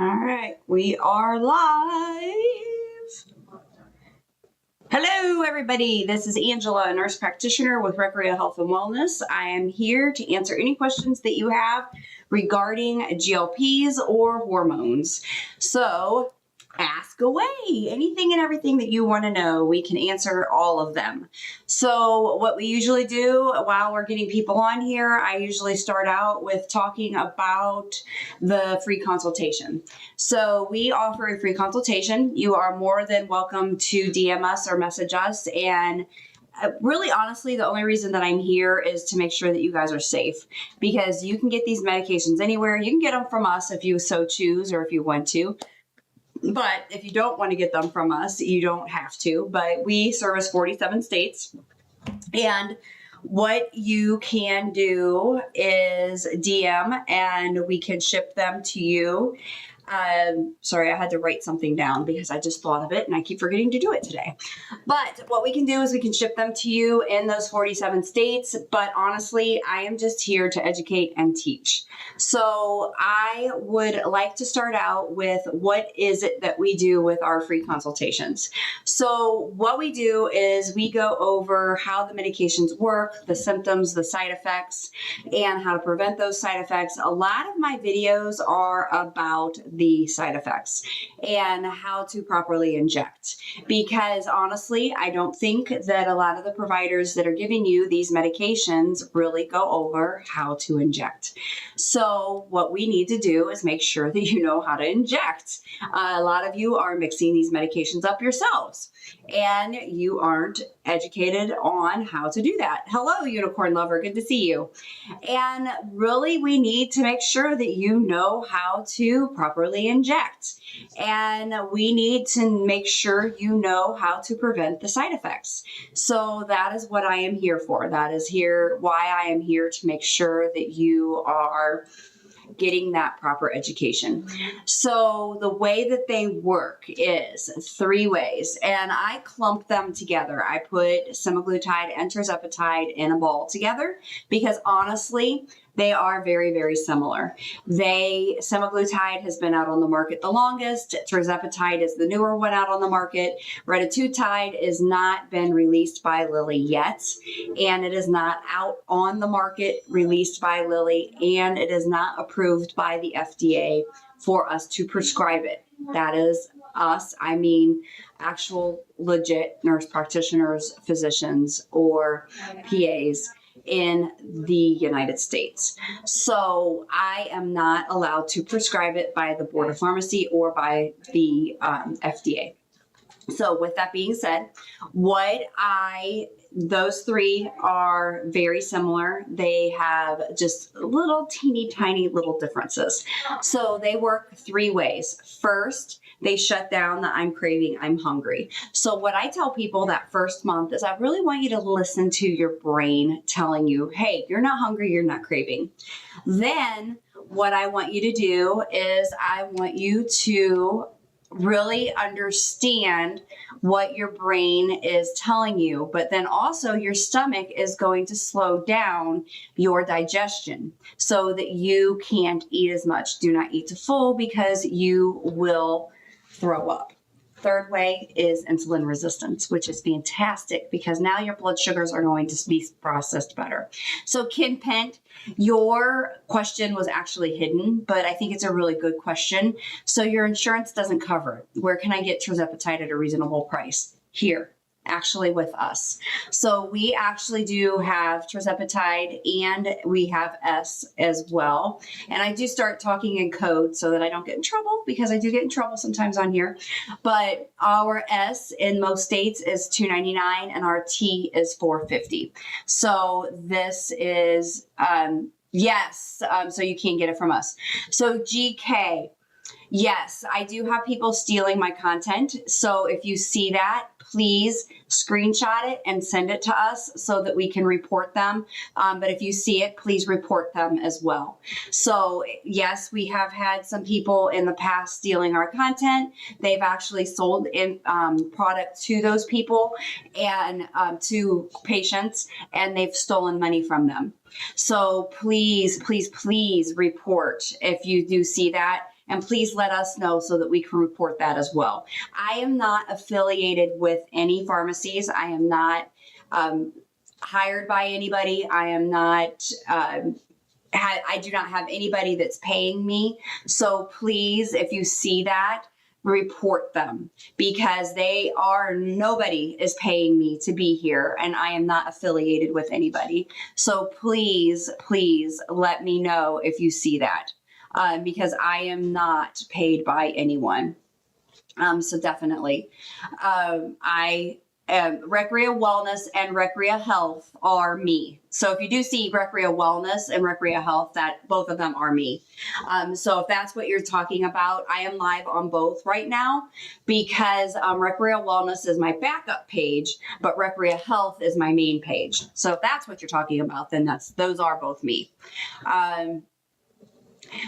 All right, we are live. Hello, everybody. This is Angela, a nurse practitioner with Recreational Health and Wellness. I am here to answer any questions that you have regarding GLPs or hormones. So ask away. Anything and everything that you want to know, we can answer all of them. So what we usually do while we're getting people on here, I usually start out with talking about the free consultation. So we offer a free consultation. You are more than welcome to DM us or message us. And really, honestly, the only reason that I'm here is to make sure that you guys are safe, because you can get these medications anywhere. You can get them from us if you so choose or if you want to. But if you don't want to get them from us, you don't have to. But we service 47 states. And what you can do is DM and we can ship them to you. Sorry, I had to write something down because I just thought of it and I keep forgetting to do it today. But what we can do is we can ship them to you in those 47 states. But honestly, I am just here to educate and teach. So I would like to start out with what is it that we do with our free consultations. So what we do is we go over how the medications work, the symptoms, the side effects, and how to prevent those side effects. A lot of my videos are about the side effects and how to properly inject, because honestly, I don't think that a lot of the providers that are giving you these medications really go over how to inject. So what we need to do is make sure that you know how to inject. A lot of you are mixing these medications up yourselves and you aren't educated on how to do that. Hello, unicorn lover. Good to see you. And really, we need to make sure that you know how to properly inject. And we need to make sure you know how to prevent the side effects. So that is what I am here for. That is why I am here to make sure that you are getting that proper education. So the way that they work is 3 ways, and I clump them together. I put semaglutide and tirzepatide in a ball together because honestly, they are very, very similar. Semaglutide has been out on the market the longest. Tirzepatide is the newer one out on the market. Retatrutide has not been released by Lilly yet, and it is not out on the market released by Lilly, and it is not approved by the FDA for us to prescribe it. That is us. I mean, actual legit nurse practitioners, physicians, or PAs in the United States. So I am not allowed to prescribe it by the Board of Pharmacy or by the FDA. So with that being said, those 3 are very similar. They have just little teeny tiny little differences. So they work 3 ways. First, they shut down the I'm craving, I'm hungry. So what I tell people that first month is I really want you to listen to your brain telling you, hey, you're not hungry, you're not craving. Then what I want you to do is I want you to really understand what your brain is telling you, but then also your stomach is going to slow down your digestion so that you can't eat as much. Do not eat to full because you will throw up. Third way is insulin resistance, which is fantastic because now your blood sugars are going to be processed better. So Ken Pent, your question was actually hidden, but I think it's a really good question. So your insurance doesn't cover it. Where can I get tirzepatide at a reasonable price? Here. Actually with us. So we actually do have tirzepatide and we have S as well. And I do start talking in code so that I don't get in trouble, because I do get in trouble sometimes on here. But our S in most states is $299 and our T is $450. So this is, yes, so you can't get it from us. So GK. Yes, I do have people stealing my content. So if you see that, please screenshot it and send it to us so that we can report them. But if you see it, please report them as well. So yes, we have had some people in the past stealing our content. They've actually sold in product to those people and to patients, and they've stolen money from them. So please, please, please report if you do see that. and please let us know so that we can report that as well. I am not affiliated with any pharmacies. I am not hired by anybody. I am not I do not have anybody that's paying me. So please, if you see that, report them, because nobody is paying me to be here, and I am not affiliated with anybody. So please, please let me know if you see that, because I am not paid by anyone. So definitely, Recrea Wellness and Recrea Health are me. So if you do see Recrea Wellness and Recrea Health, that both of them are me. So if that's what you're talking about, I am live on both right now, because Recrea Wellness is my backup page, but Recrea Health is my main page. So if that's what you're talking about, then those are both me.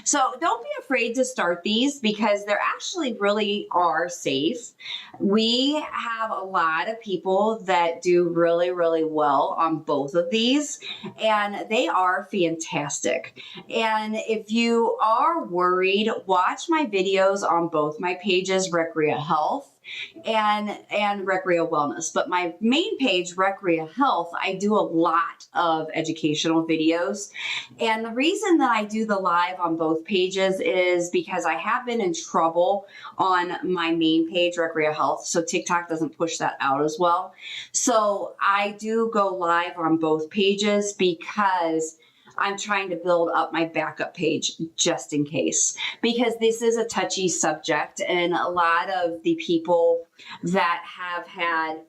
So don't be afraid to start these, because they're actually really are safe. We have a lot of people that do really, really well on both of these, and they are fantastic. And if you are worried, watch my videos on both my pages, Recrea Health and Recrea Wellness. But my main page, Recrea Health, I do a lot of educational videos. And the reason that I do the live on both pages is because I have been in trouble on my main page, Recrea Health, so TikTok doesn't push that out as well. So I do go live on both pages because I'm trying to build up my backup page just in case, because this is a touchy subject, and a lot of the people that have had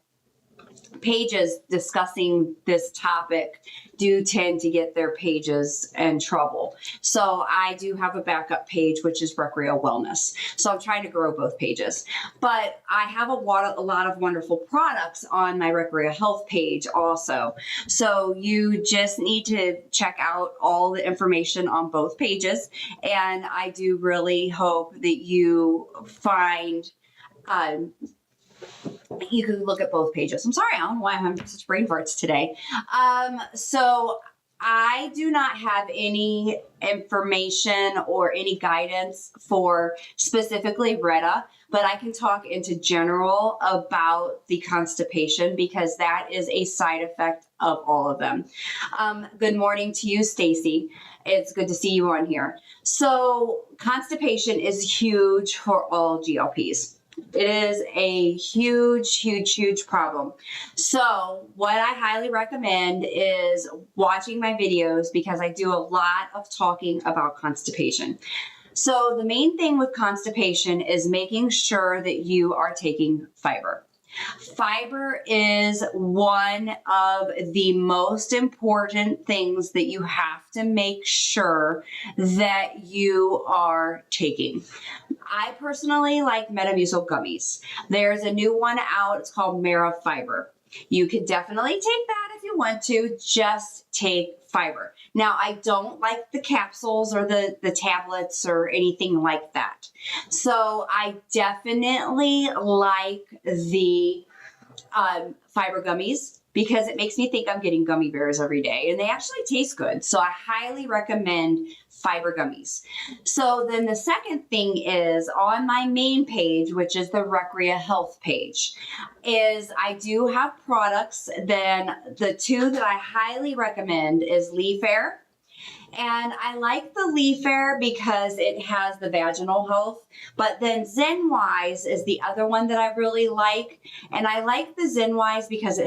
pages discussing this topic do tend to get their pages in trouble. So I do have a backup page, which is Recrea Wellness. So I'm trying to grow both pages, but I have a lot of wonderful products on my Recrea Health page also. So you just need to check out all the information on both pages. And I do really hope that you find, you can look at both pages. I'm sorry, I don't know why I'm having such brain farts today. So I do not have any information or any guidance for specifically Retta, but I can talk into general about the constipation, because that is a side effect of all of them. Good morning to you, Stacy. It's good to see you on here. So constipation is huge for all GLPs. It is a huge, huge, huge problem. So what I highly recommend is watching my videos, because I do a lot of talking about constipation. So the main thing with constipation is making sure that you are taking fiber. Fiber is one of the most important things that you have to make sure that you are taking. I personally like Metamucil gummies. There's a new one out. It's called Mera Fiber. You could definitely take that if you want to. Just take fiber. Now, I don't like the capsules or the tablets or anything like that. So I definitely like the fiber gummies, because it makes me think I'm getting gummy bears every day, and they actually taste good. So I highly recommend fiber gummies. So then the second thing is on my main page, which is the Recrea Health page, is I do have products. Then the two that I highly recommend is Leaf Air. And I like the Leaf Air because it has the vaginal health, but then ZenWise is the other one that I really like. And I like the ZenWise because it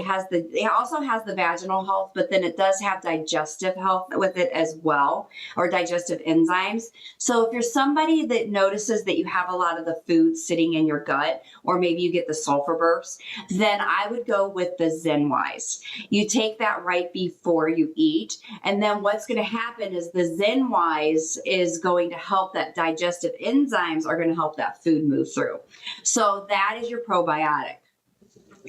also has the vaginal health, but then it does have digestive health with it as well, or digestive enzymes. So if you're somebody that notices that you have a lot of the food sitting in your gut, or maybe you get the sulfur burps, then I would go with the ZenWise. You take that right before you eat, and then what's going to happen is the ZenWise is going to help that digestive enzymes are going to help that food move through. So that is your probiotic.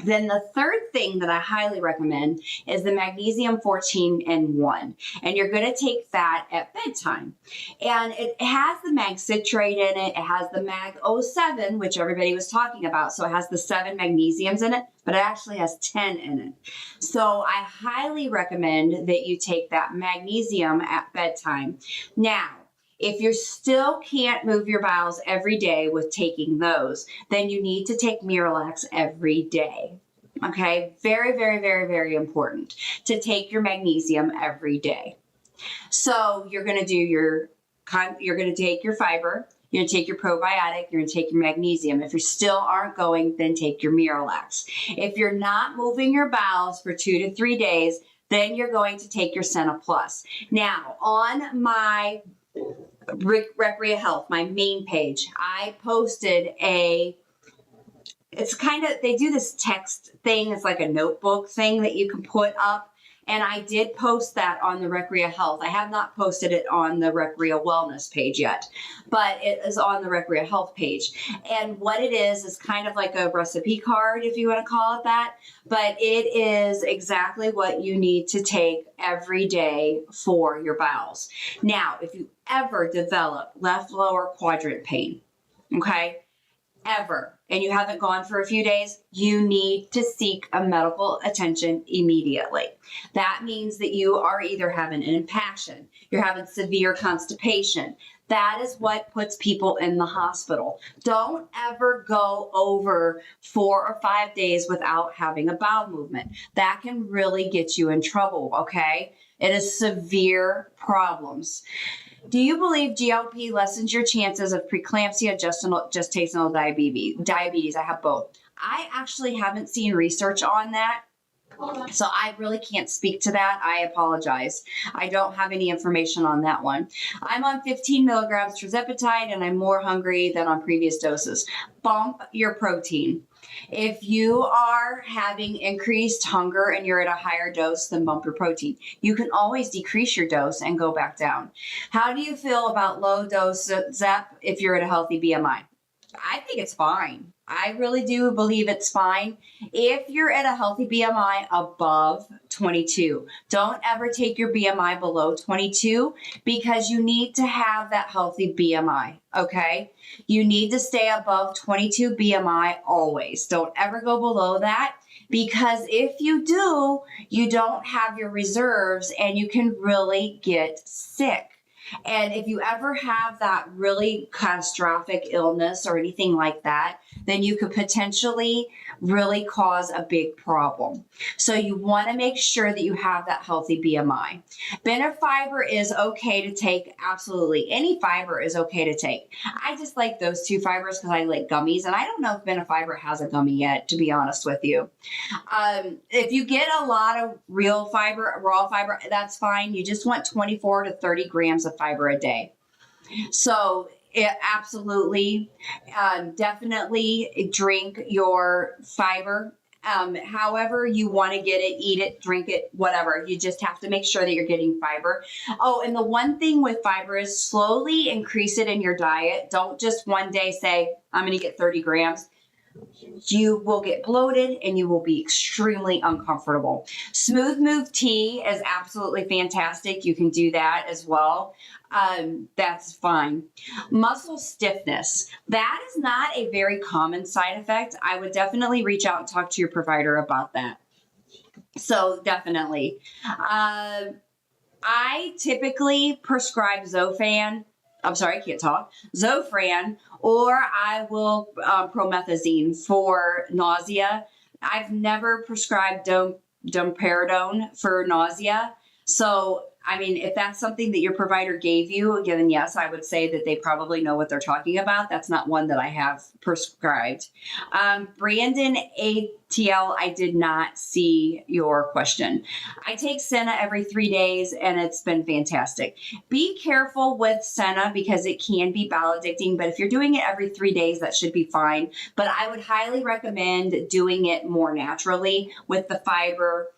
Then the third thing that I highly recommend is the magnesium 14-in-1. And you're going to take that at bedtime. And it has the mag citrate in it. It has the mag 07, which everybody was talking about. So it has the 7 magnesiums in it, but it actually has 10 in it. So I highly recommend that you take that magnesium at bedtime. Now, If you still can't move your bowels every day with taking those, then you need to take Miralax every day. Okay, very, very, very, very important to take your magnesium every day. So you're going to do you're going to take your fiber, you're going to take your probiotic, you're going to take your magnesium. If you still aren't going, then take your Miralax. If you're not moving your bowels for 2 to 3 days, then you're going to take your Senna Plus. Now, on my Recrea Health, my main page, I posted it's kind of, they do this text thing. It's like a notebook thing that you can put up. And I did post that on the Recrea Health. I have not posted it on the Recrea Wellness page yet, but it is on the Recrea Health page. And what it is kind of like a recipe card, if you want to call it that. But it is exactly what you need to take every day for your bowels. Now, if you ever develop left lower quadrant pain, okay, ever, and you haven't gone for a few days, you need to seek a medical attention immediately. That means that you are either having an impassion, you're having severe constipation. That is what puts people in the hospital. Don't ever go over 4 or 5 days without having a bowel movement. That can really get you in trouble, okay? It is severe problems. Do you believe GLP lessens your chances of preeclampsia, gestational diabetes? I have both. I actually haven't seen research on that, so I really can't speak to that. I apologize. I don't have any information on that one. I'm on 15 milligrams tirzepatide, and I'm more hungry than on previous doses. Bump your protein. If you are having increased hunger and you're at a higher dose, then bump your protein. You can always decrease your dose and go back down. How do you feel about low dose ZEP if you're at a healthy BMI? I think it's fine. I really do believe it's fine. If you're at a healthy BMI above 22, don't ever take your BMI below 22 because you need to have that healthy BMI, okay? You need to stay above 22 BMI always. Don't ever go below that because if you do, you don't have your reserves and you can really get sick. And if you ever have that really catastrophic illness or anything like that, then you could potentially really cause a big problem. So you want to make sure that you have that healthy BMI. Benefiber is okay to take. Absolutely. Any fiber is okay to take. I just like those two fibers because I like gummies. And I don't know if Benefiber has a gummy yet, to be honest with you. If you get a lot of real fiber, raw fiber, that's fine. You just want 24 to 30 grams of fiber a day. So absolutely, definitely drink your fiber. However you want to get it, eat it, drink it, whatever. You just have to make sure that you're getting fiber. Oh, and the one thing with fiber is slowly increase it in your diet. Don't just one day say, I'm going to get 30 grams. You will get bloated and you will be extremely uncomfortable. Smooth Move tea is absolutely fantastic. You can do that as well. That's fine. Muscle stiffness. That is not a very common side effect. I would definitely reach out and talk to your provider about that. So definitely. I typically prescribe Zofran, or I will promethazine for nausea. I've never prescribed domperidone for nausea. So, I mean, if that's something that your provider gave you, then yes, I would say that they probably know what they're talking about. That's not one that I have prescribed. Brandon ATL, I did not see your question. I take Senna every 3 days and it's been fantastic. Be careful with Senna because it can be bowel addicting, but if you're doing it every 3 days, that should be fine. But I would highly recommend doing it more naturally with the fiber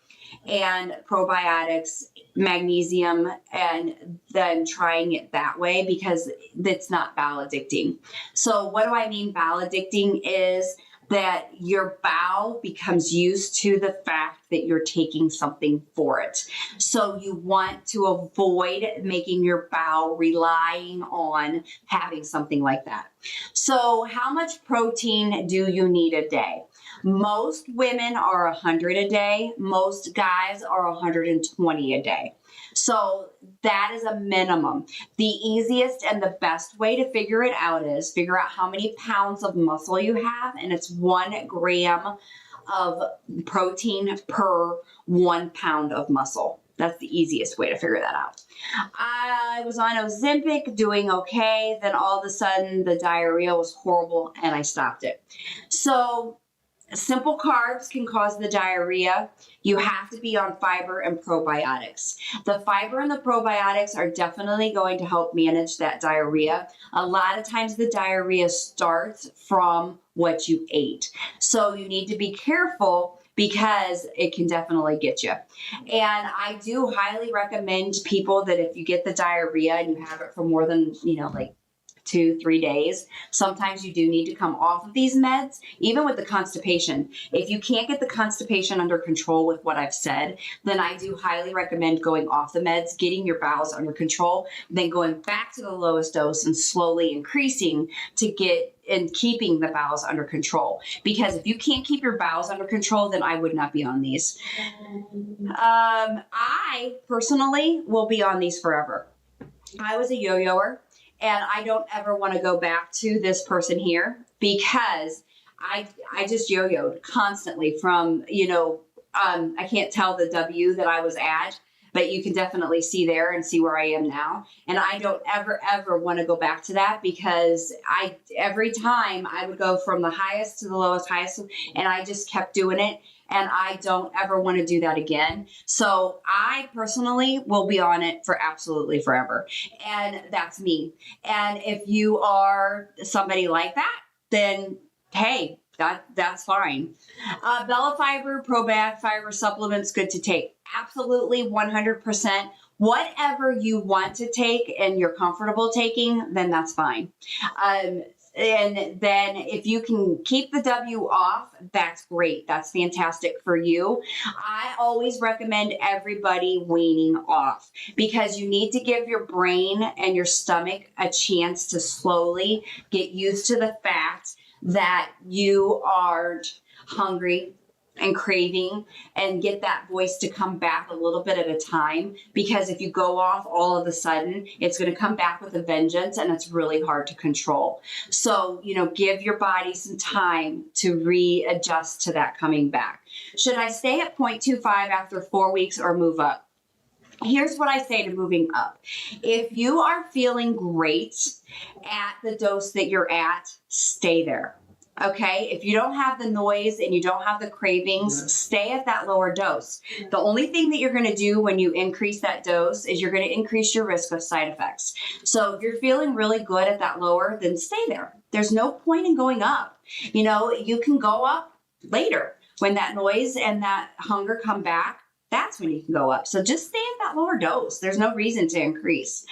and probiotics, magnesium, and then trying it that way because it's not bowel addicting. So what do I mean bowel addicting is that your bowel becomes used to the fact that you're taking something for it. So you want to avoid making your bowel relying on having something like that. So how much protein do you need a day? Most women are 100 a day. Most guys are 120 a day. So that is a minimum. The easiest and the best way to figure it out is figure out how many pounds of muscle you have, and it's 1 gram of protein per 1 pound of muscle. That's the easiest way to figure that out. I was on Ozempic doing okay. Then all of a sudden the diarrhea was horrible and I stopped it. So simple carbs can cause the diarrhea. You have to be on fiber and probiotics. The fiber and the probiotics are definitely going to help manage that diarrhea. A lot of times the diarrhea starts from what you ate. So you need to be careful because it can definitely get you. And I do highly recommend people that if you get the diarrhea and you have it for more than, like 2-3 days, sometimes you do need to come off of these meds, even with the constipation. If you can't get the constipation under control with what I've said, then I do highly recommend going off the meds, getting your bowels under control, then going back to the lowest dose and slowly increasing to get and keeping the bowels under control. Because if you can't keep your bowels under control, then I would not be on these. I personally will be on these forever. I was a yo-yoer. And I don't ever want to go back to this person here because I just yo-yoed constantly from, I can't tell the W that I was at, but you can definitely see there and see where I am now. And I don't ever want to go back to that because every time I would go from the highest to the lowest, and I just kept doing it. And I don't ever want to do that again. So I personally will be on it for absolutely forever. And that's me. And if you are somebody like that, then hey, that's fine. Bella Fiber, probiotic fiber supplements, good to take. Absolutely 100%. Whatever you want to take and you're comfortable taking, then that's fine. And then if you can keep the W off, that's great. That's fantastic for you. I always recommend everybody weaning off because you need to give your brain and your stomach a chance to slowly get used to the fact that you aren't hungry and craving, and get that voice to come back a little bit at a time, because if you go off all of a sudden, it's going to come back with a vengeance and it's really hard to control. So, give your body some time to readjust to that coming back. Should I stay at 0.25 after 4 weeks or move up? Here's what I say to moving up. If you are feeling great at the dose that you're at, stay there. Okay, if you don't have the noise and you don't have the cravings, stay at that lower dose. The only thing that you're going to do when you increase that dose is you're going to increase your risk of side effects. So if you're feeling really good at that lower, then stay there. There's no point in going up. You can go up later when that noise and that hunger come back. That's when you can go up. So just stay at that lower dose. There's no reason to increase.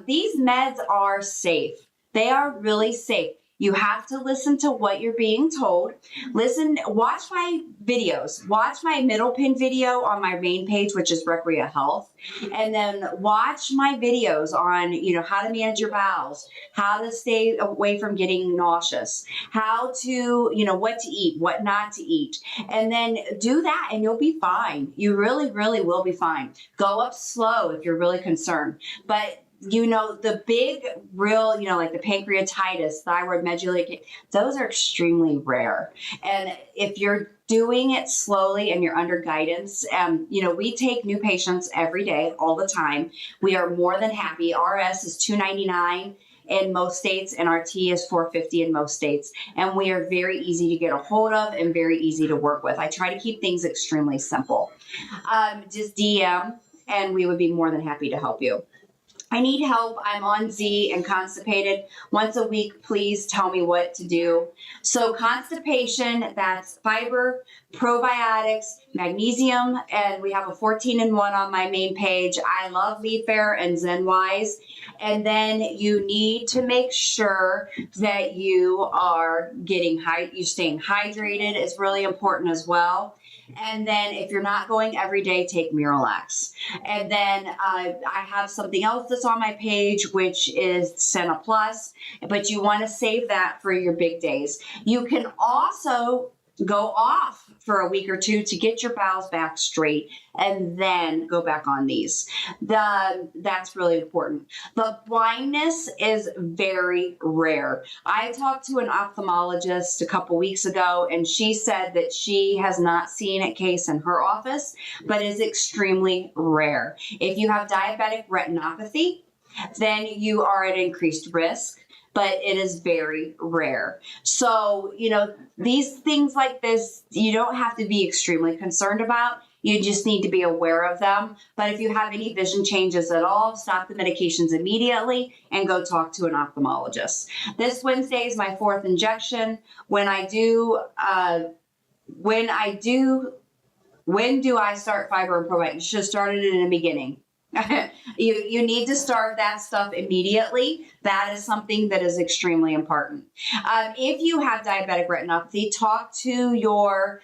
These meds are safe. They are really safe. You have to listen to what you're being told. Watch my videos. Watch my middle pin video on my main page, which is Recrea Health. And then watch my videos on, how to manage your bowels, how to stay away from getting nauseous, how to, what to eat, what not to eat. And then do that and you'll be fine. You really, really will be fine. Go up slow if you're really concerned. But the big, real, like the pancreatitis, thyroid medullary, those are extremely rare. And if you're doing it slowly and you're under guidance, we take new patients every day, all the time. We are more than happy. RS is $299 in most states and RT is $450 in most states. And we are very easy to get a hold of and very easy to work with. I try to keep things extremely simple. Just DM and we would be more than happy to help you. I need help. I'm on Z and constipated. Once a week, please tell me what to do. So constipation, that's fiber, probiotics, magnesium, and we have a 14-in-1 on my main page. I love Leaf Air and ZenWise. And then you need to make sure that you are you're staying hydrated is really important as well. And then if you're not going every day, take Miralax. And then I have something else that's on my page, which is Senna Plus, but you want to save that for your big days. You can also go off for a week or two to get your bowels back straight, and then go back on these. That's really important. The blindness is very rare. I talked to an ophthalmologist a couple weeks ago, and she said that she has not seen a case in her office, but is extremely rare. If you have diabetic retinopathy, then you are at increased risk, but it is very rare. So, these things like this, you don't have to be extremely concerned about. You just need to be aware of them. But if you have any vision changes at all, stop the medications immediately and go talk to an ophthalmologist. This Wednesday is my 4th injection. When do I start fiber and probiotics? You should have started it in the beginning. You need to start that stuff immediately. That is something that is extremely important. If you have diabetic retinopathy, talk to your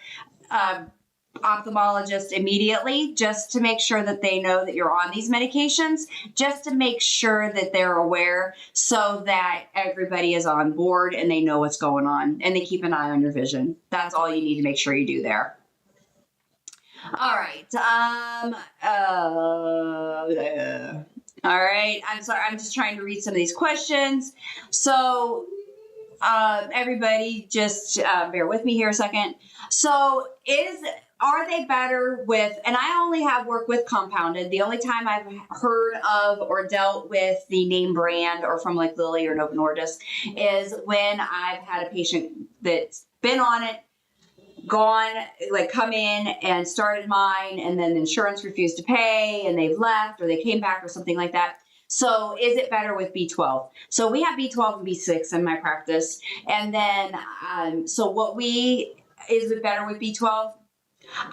ophthalmologist immediately, just to make sure that they know that you're on these medications, just to make sure that they're aware, so that everybody is on board and they know what's going on and they keep an eye on your vision. That's all you need to make sure you do there. All right. All right. I'm sorry. I'm just trying to read some of these questions. So, everybody just bear with me here a second. So are they better with, and I only have worked with compounded. The only time I've heard of or dealt with the name brand or from like Lilly or Novo Nordisk is when I've had a patient that's been on it, come in and started mine, and then the insurance refused to pay and they've left or they came back or something like that. So is it better with B12? So we have B12 and B6 in my practice. And then, is it better with B12?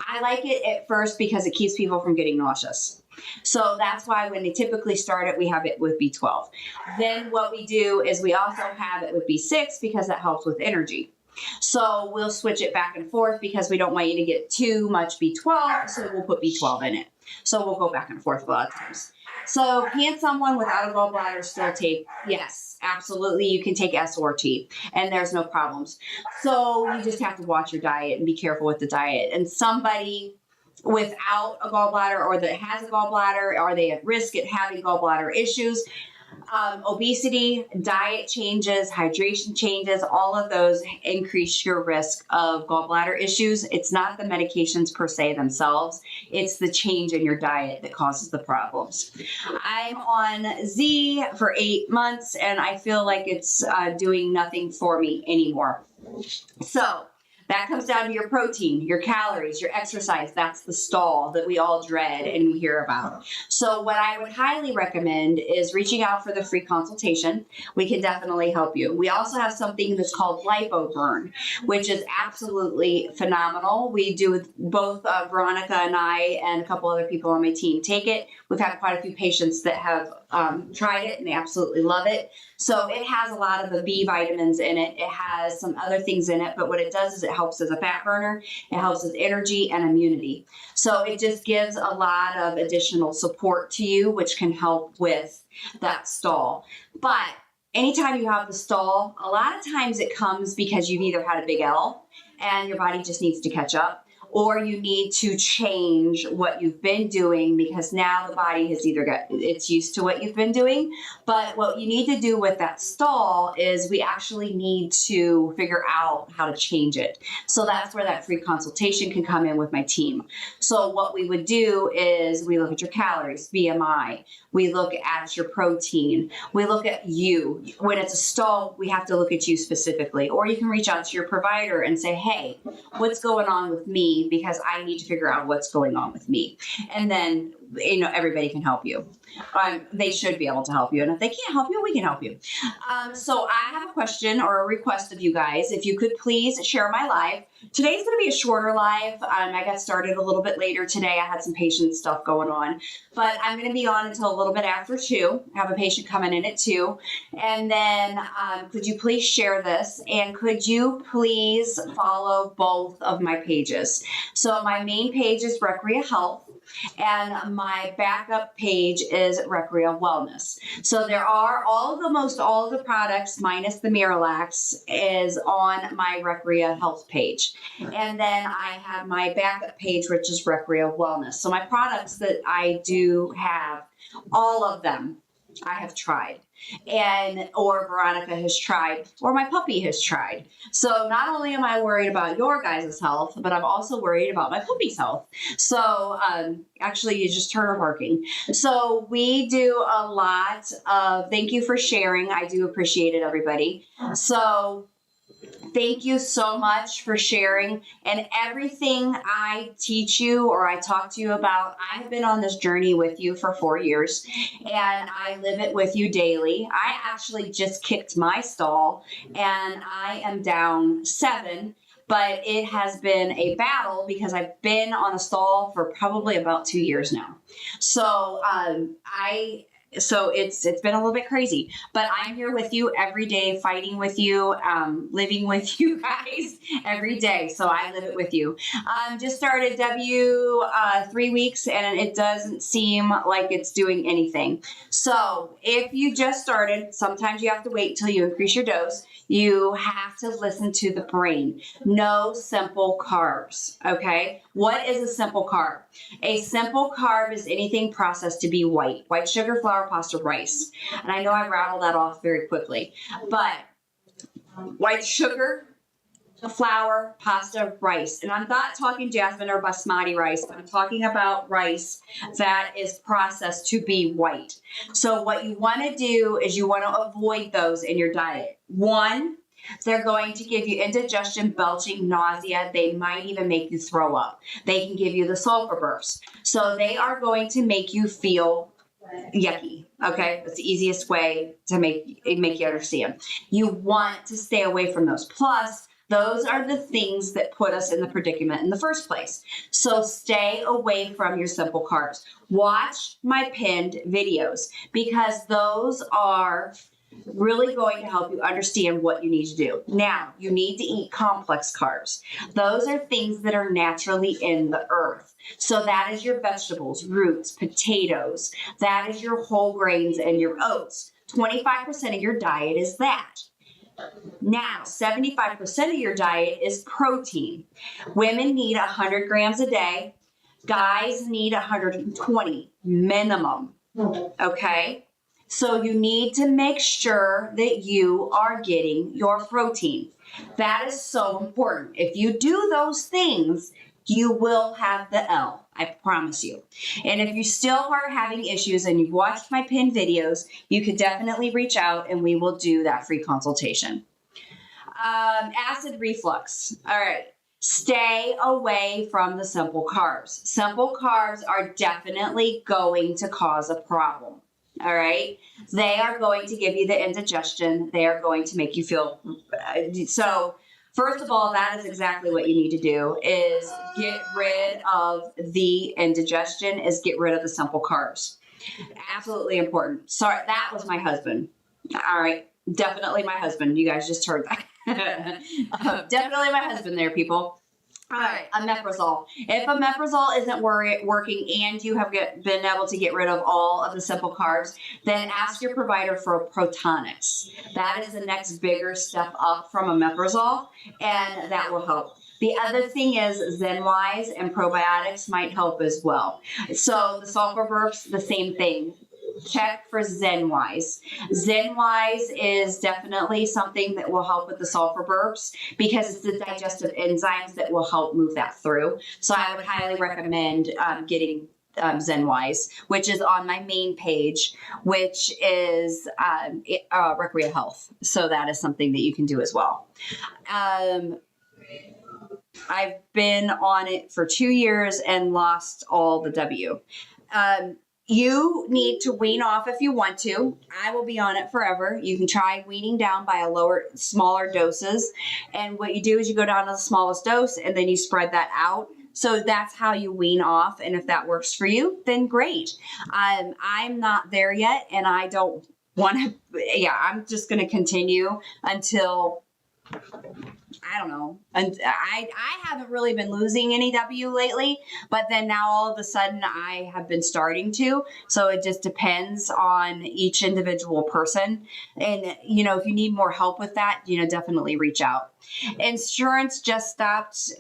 I like it at first because it keeps people from getting nauseous. So that's why when they typically start it, we have it with B12. Then what we do is we also have it with B6 because that helps with energy. So we'll switch it back and forth because we don't want you to get too much B12, so we'll put B12 in it. So we'll go back and forth a lot of times. So can someone without a gallbladder still take? Yes, absolutely. You can take S or T, and there's no problems. So you just have to watch your diet and be careful with the diet. And somebody without a gallbladder or that has a gallbladder, are they at risk at having gallbladder issues? Obesity, diet changes, hydration changes, all of those increase your risk of gallbladder issues. It's not the medications per se themselves. It's the change in your diet that causes the problems. I'm on Z for 8 months and I feel like it's doing nothing for me anymore. So that comes down to your protein, your calories, your exercise. That's the stall that we all dread and we hear about. So what I would highly recommend is reaching out for the free consultation. We can definitely help you. We also have something that's called lipoburn, which is absolutely phenomenal. We do both Veronica and I and a couple other people on my team take it. We've had quite a few patients that have tried it and they absolutely love it. So it has a lot of the B vitamins in it. It has some other things in it, but what it does is it helps as a fat burner. It helps with energy and immunity. So it just gives a lot of additional support to you, which can help with that stall. But anytime you have the stall, a lot of times it comes because you've either had a big L and your body just needs to catch up, or you need to change what you've been doing because now the body has it's used to what you've been doing. But what you need to do with that stall is we actually need to figure out how to change it. So that's where that free consultation can come in with my team. So what we would do is we look at your calories, BMI. We look at your protein. We look at you. When it's a stall, we have to look at you specifically. Or you can reach out to your provider and say, hey, what's going on with me? Because I need to figure out what's going on with me. And then, everybody can help you. They should be able to help you. And if they can't help you, we can help you. So I have a question or a request of you guys. If you could please share my live. Today's going to be a shorter live. I got started a little bit later today. I had some patient stuff going on. But I'm going to be on until a little bit after 2. I have a patient coming in at 2. And then could you please share this? And could you please follow both of my pages? So my main page is Recrea Health. and my backup page is Recrea Wellness. So there are all of the products minus the Miralax is on my Recrea Health page. And then I have my backup page, which is Recrea Wellness. So my products that I do have, all of them I have tried, or Veronica has tried, or my puppy has tried. So not only am I worried about your guys' health, but I'm also worried about my puppy's health. So actually, you just heard her barking. So we do a lot of, thank you for sharing. I do appreciate it, everybody. So thank you so much for sharing. And everything I teach you or I talk to you about, I've been on this journey with you for 4 years and I live it with you daily. I actually just kicked my stall and I am down 7. But it has been a battle because I've been on a stall for probably about 2 years now. So So it's been a little bit crazy, but I'm here with you every day, fighting with you, living with you guys every day. So I live it with you. Just started W 3 weeks and it doesn't seem like it's doing anything. So if you just started, sometimes you have to wait until you increase your dose. You have to listen to the brain. No simple carbs, okay? What is a simple carb? A simple carb is anything processed to be white. White sugar, flour, pasta, rice. And I know I rattled that off very quickly. But white sugar, flour, pasta, rice. And I'm not talking jasmine or basmati rice. I'm talking about rice that is processed to be white. So what you want to do is you want to avoid those in your diet. One, they're going to give you indigestion, belching, nausea. They might even make you throw up. They can give you the sulfur bursts. So they are going to make you feel yucky. Okay, that's the easiest way to make you understand. You want to stay away from those. Plus, those are the things that put us in the predicament in the first place. So stay away from your simple carbs. Watch my pinned videos because those are really going to help you understand what you need to do. Now, you need to eat complex carbs. Those are things that are naturally in the earth. So that is your vegetables, roots, potatoes. That is your whole grains and your oats. 25% of your diet is that. Now, 75% of your diet is protein. Women need 100 grams a day. Guys need 120 minimum. Okay? So you need to make sure that you are getting your protein. That is so important. If you do those things, you will have the L. I promise you. And if you still are having issues and you've watched my pinned videos, you could definitely reach out and we will do that free consultation. Acid reflux. All right. Stay away from the simple carbs. Simple carbs are definitely going to cause a problem. All right. They are going to give you the indigestion. They are going to make you feel. So first of all, that is exactly what you need to do is get rid of the indigestion, is get rid of the simple carbs. Absolutely important. Sorry, that was my husband. All right. Definitely my husband. You guys just heard that. Definitely my husband there, people. All right, omeprazole. If omeprazole isn't working and you have been able to get rid of all of the simple carbs, then ask your provider for Protonix. That is the next bigger step up from omeprazole, and that will help. The other thing is Zenwise and probiotics might help as well. So the sulfur burps, the same thing. Check for Zenwise. Zenwise is definitely something that will help with the sulfur burps because it's the digestive enzymes that will help move that through. So I would highly recommend getting Zenwise, which is on my main page, which is Recrea Health. So that is something that you can do as well. I've been on it for 2 years and lost all the W. You need to wean off if you want to. I will be on it forever. You can try weaning down by smaller doses. And what you do is you go down to the smallest dose and then you spread that out. So that's how you wean off. And if that works for you, then great. I'm not there yet and I don't want to, I'm just going to continue until I don't know. And I haven't really been losing any W lately, but then now all of a sudden I have been starting to. So it just depends on each individual person. And, you know, if you need more help with that, you know, definitely reach out. Insurance just stopped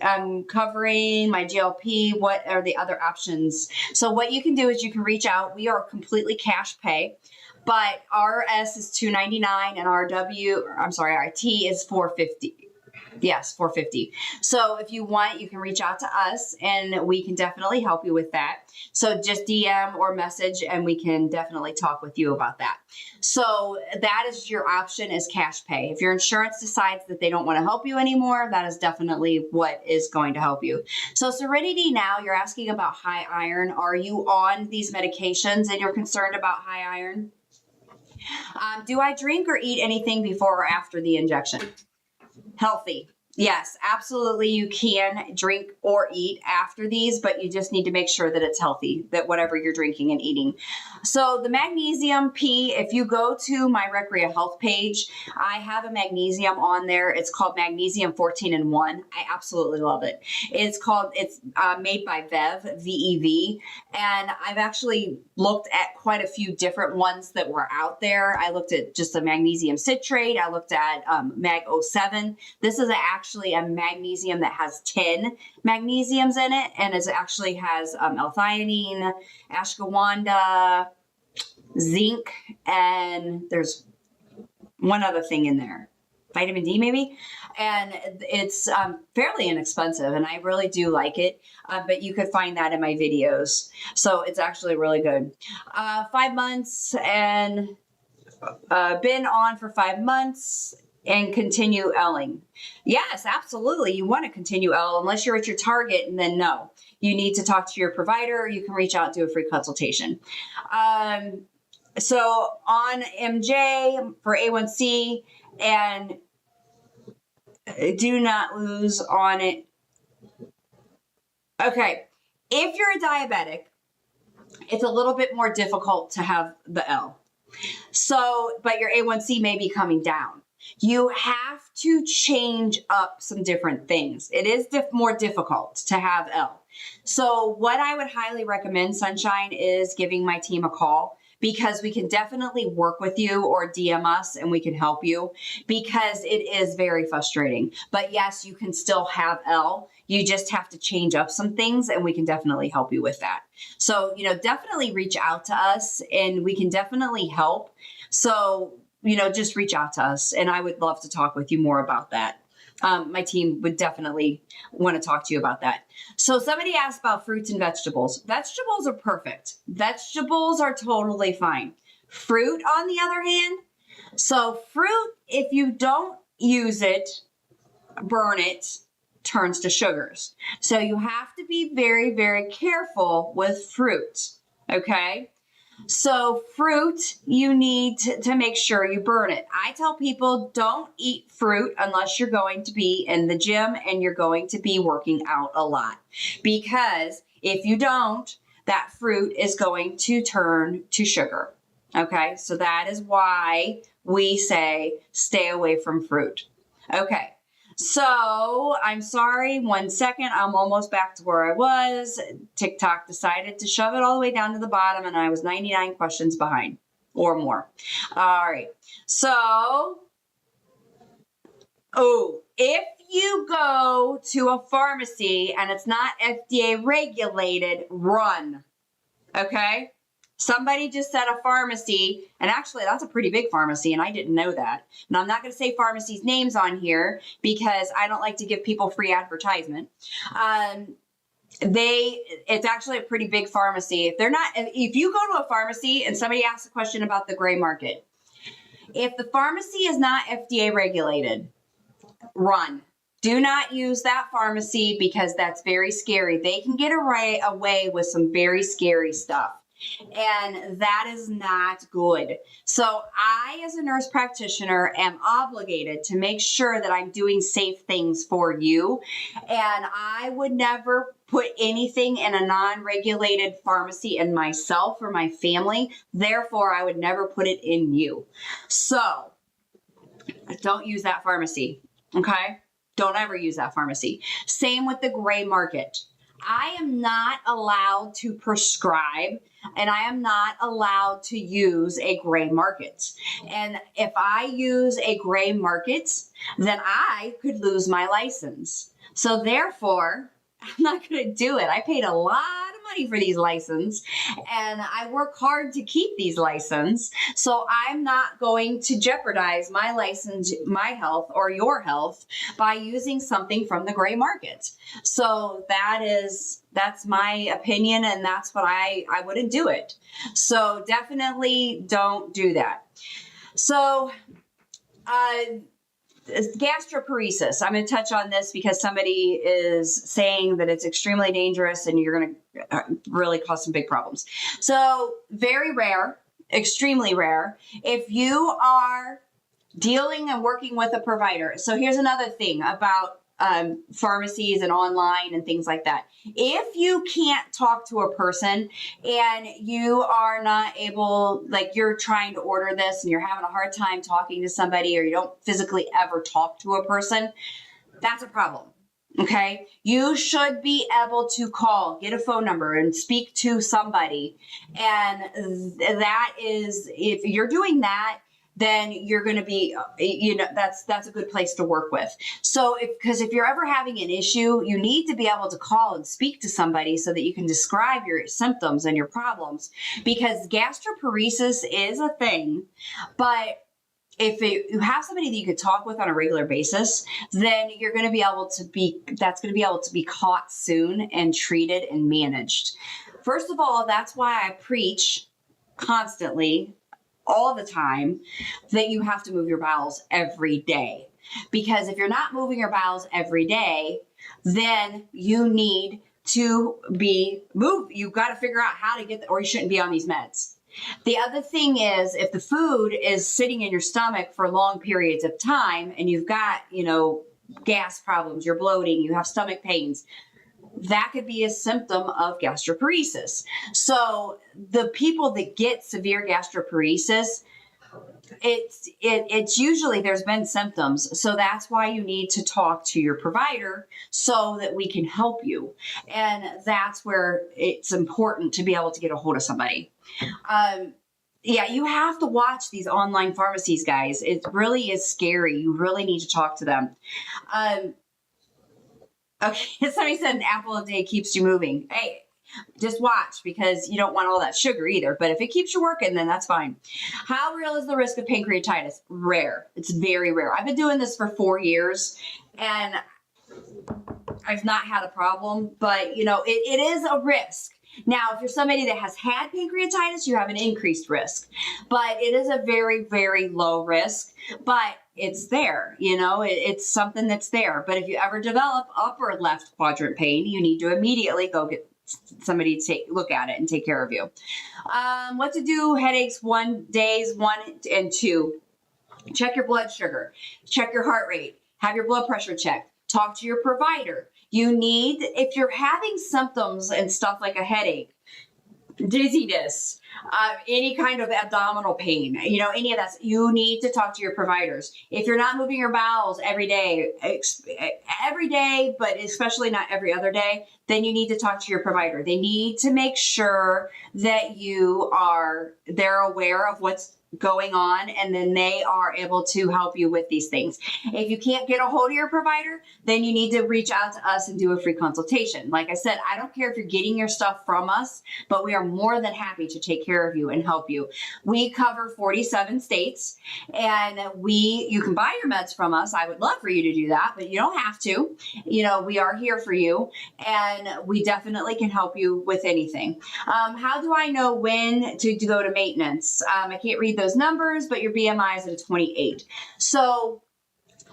covering my GLP. What are the other options? So what you can do is you can reach out. We are completely cash pay. But RS is $299 and our T is $450. Yes, $450. So if you want, you can reach out to us and we can definitely help you with that. So just DM or message and we can definitely talk with you about that. So that is your option, is cash pay. If your insurance decides that they don't want to help you anymore, that is definitely what is going to help you. So Serenity Now, you're asking about high iron. Are you on these medications and you're concerned about high iron? Do I drink or eat anything before or after the injection? Healthy. Yes, absolutely. You can drink or eat after these, but you just need to make sure that it's healthy, that whatever you're drinking and eating. So the magnesium P, if you go to my Recrea Health page, I have a magnesium on there. It's called Magnesium 14 in 1. I absolutely love it. It's made by VEV, V-E-V. And I've actually looked at quite a few different ones that were out there. I looked at just the magnesium citrate. I looked at Mag 07. This is actually a magnesium that has 10 magnesiums in it, and it actually has L-theanine, ashwagandha, zinc, and there's one other thing in there, vitamin D maybe, and it's fairly inexpensive, and I really do like it, but you could find that in my videos, so it's actually really good. 5 months, and been on for 5 months, and continue L-ing. Yes, absolutely. You want to continue L unless you're at your target, and then no. You need to talk to your provider. You can reach out and do a free consultation. So on MJ for A1C, and do not lose on it. Okay, if you're a diabetic, it's a little bit more difficult to have the L. So, but your A1C may be coming down. You have to change up some different things. It is more difficult to have L. So what I would highly recommend, Sunshine, is giving my team a call, because we can definitely work with you, or DM us and we can help you, because it is very frustrating. But yes, you can still have L. You just have to change up some things, and we can definitely help you with that. So, you know, definitely reach out to us and we can definitely help. So, you know, just reach out to us, and I would love to talk with you more about that. My team would definitely want to talk to you about that. So somebody asked about fruits and vegetables. Vegetables are perfect. Vegetables are totally fine. Fruit, on the other hand, so fruit, if you don't use it, burn it, turns to sugars. So you have to be very, very careful with fruit, okay? So fruit, you need to make sure you burn it. I tell people, don't eat fruit unless you're going to be in the gym and you're going to be working out a lot. Because if you don't, that fruit is going to turn to sugar. Okay, so that is why we say stay away from fruit. Okay. So I'm sorry, 1 second, I'm almost back to where I was. TikTok decided to shove it all the way down to the bottom, and I was 99 questions behind or more. All right. So, if you go to a pharmacy and it's not FDA regulated, run. Okay? Somebody just said a pharmacy, and actually that's a pretty big pharmacy, and I didn't know that. And I'm not going to say pharmacies' names on here because I don't like to give people free advertisement. It's actually a pretty big pharmacy. If you go to a pharmacy and somebody asks a question about the gray market, if the pharmacy is not FDA regulated, run. Do not use that pharmacy because that's very scary. They can get away with some very scary stuff. And that is not good. So I, as a nurse practitioner, am obligated to make sure that I'm doing safe things for you. And I would never put anything in a non-regulated pharmacy in myself or my family. Therefore, I would never put it in you. So don't use that pharmacy. Okay. Don't ever use that pharmacy. Same with the gray market. I am not allowed to prescribe and I am not allowed to use a gray market. And if I use a gray market, then I could lose my license. So therefore, I'm not going to do it. I paid a lot of money for these licenses and I work hard to keep these licenses. So I'm not going to jeopardize my license, my health, or your health by using something from the gray market. So that's my opinion, and that's what I wouldn't do it. So definitely don't do that. So gastroparesis. I'm going to touch on this because somebody is saying that it's extremely dangerous and you're going to really cause some big problems. So very rare, extremely rare. If you are dealing and working with a provider. So here's another thing about pharmacies and online and things like that. If you can't talk to a person and you are not able, like you're trying to order this and you're having a hard time talking to somebody, or you don't physically ever talk to a person, that's a problem. Okay. You should be able to call, get a phone number and speak to somebody. And that is, if you're doing that, then you're going to be, that's a good place to work with. So because if you're ever having an issue, you need to be able to call and speak to somebody so that you can describe your symptoms and your problems, because gastroparesis is a thing. But if you have somebody that you could talk with on a regular basis, then you're going to be able to that's going to be able to be caught soon and treated and managed. First of all, that's why I preach constantly all the time that you have to move your bowels every day. Because if you're not moving your bowels every day, then you need to be moved. You've got to figure out how to or you shouldn't be on these meds. The other thing is, if the food is sitting in your stomach for long periods of time and you've got, gas problems, you're bloating, you have stomach pains, that could be a symptom of gastroparesis. So the people that get severe gastroparesis, it's usually there's been symptoms. So that's why you need to talk to your provider so that we can help you. And that's where it's important to be able to get a hold of somebody. Yeah, you have to watch these online pharmacies, guys. It really is scary. You really need to talk to them. Okay, somebody said an apple a day keeps you moving. Hey, just watch, because you don't want all that sugar either. But if it keeps you working, then that's fine. How real is the risk of pancreatitis? Rare. It's very rare. I've been doing this for 4 years and I've not had a problem, but it is a risk. Now, if you're somebody that has had pancreatitis, you have an increased risk, but it is a very, very low risk, but it's there, it's something that's there. But if you ever develop upper left quadrant pain, you need to immediately go get somebody to look at it and take care of you. What to do? Headaches, days 1 and 2. Check your blood sugar, check your heart rate, have your blood pressure checked, talk to your provider. If you're having symptoms and stuff like a headache, dizziness, any kind of abdominal pain, any of that, you need to talk to your providers. If you're not moving your bowels every day, but especially not every other day, then you need to talk to your provider. They need to make sure that they're aware of what's going on, and then they are able to help you with these things. If you can't get a hold of your provider, then you need to reach out to us and do a free consultation. Like I said, I don't care if you're getting your stuff from us, but we are more than happy to take care of you and help you. We cover 47 states, and you can buy your meds from us. I would love for you to do that, but you don't have to. We are here for you, and we definitely can help you with anything. How do I know when to go to maintenance? I can't read those numbers, but your BMI is at a 28. So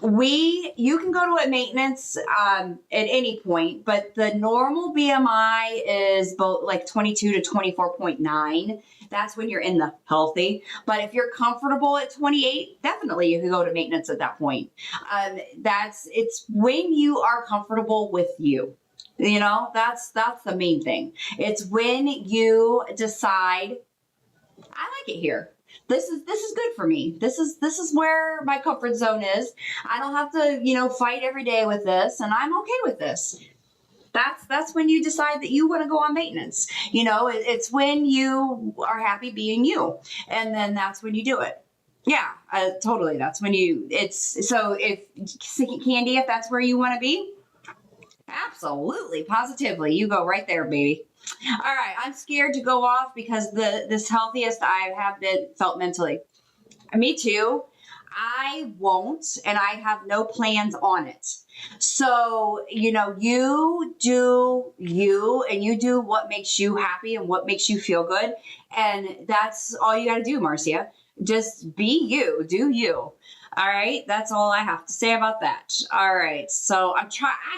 you can go to a maintenance at any point, but the normal BMI is both like 22 to 24.9. That's when you're in the healthy. But if you're comfortable at 28, definitely you can go to maintenance at that point. It's when you are comfortable with you. That's the main thing. It's when you decide, I like it here. This is good for me. This is where my comfort zone is. I don't have to, fight every day with this, and I'm okay with this. That's when you decide that you want to go on maintenance. It's when you are happy being you, and then that's when you do it. Yeah, totally. That's when it's so if Candy, if that's where you want to be, absolutely, positively, you go right there, baby. All right, I'm scared to go off because this healthiest I have been felt mentally. Me too. I won't, and I have no plans on it. So, you do you, and you do what makes you happy and what makes you feel good. And that's all you got to do, Marcia. Just be you, do you. All right. That's all I have to say about that. All right. So I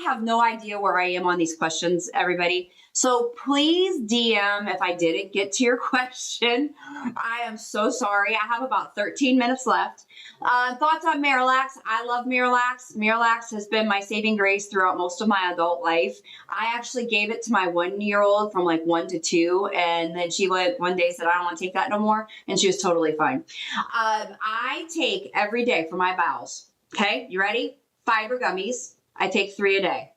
have no idea where I am on these questions, everybody. So please DM if I didn't get to your question. I am so sorry. I have about 13 minutes left. Thoughts on Miralax? I love Miralax. Miralax has been my saving grace throughout most of my adult life. I actually gave it to my 1-year-old from like 1 to 2. And then she went one day, said, I don't want to take that no more. And she was totally fine. I take every day for my bowels. Okay, you ready? Fiber gummies. I take 3 a day.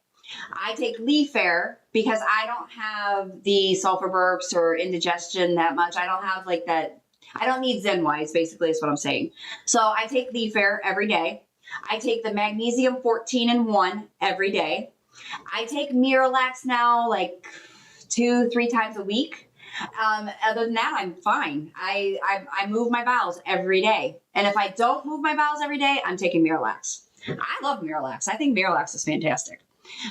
I take Leaf Air because I don't have the sulfur burps or indigestion that much. I don't have like that. I don't need ZenWise, basically is what I'm saying. So I take Leaf Air every day. I take the magnesium 14-in-1 every day. I take Miralax now like 2-3 times a week. Other than that, I'm fine. I move my bowels every day. And if I don't move my bowels every day, I'm taking Miralax. I love Miralax. I think Miralax is fantastic.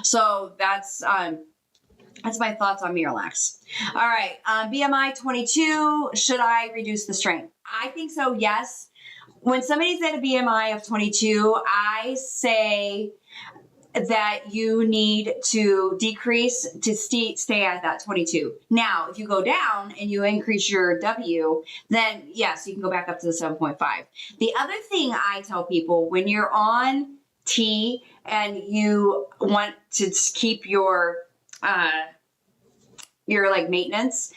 So that's my thoughts on Miralax. All right, BMI 22, should I reduce the strength? I think so, yes. When somebody's at a BMI of 22, I say that you need to decrease to stay at that 22. Now, if you go down and you increase your W, then yes, you can go back up to the 7.5. The other thing I tell people, when you're on T and you want to keep your like maintenance,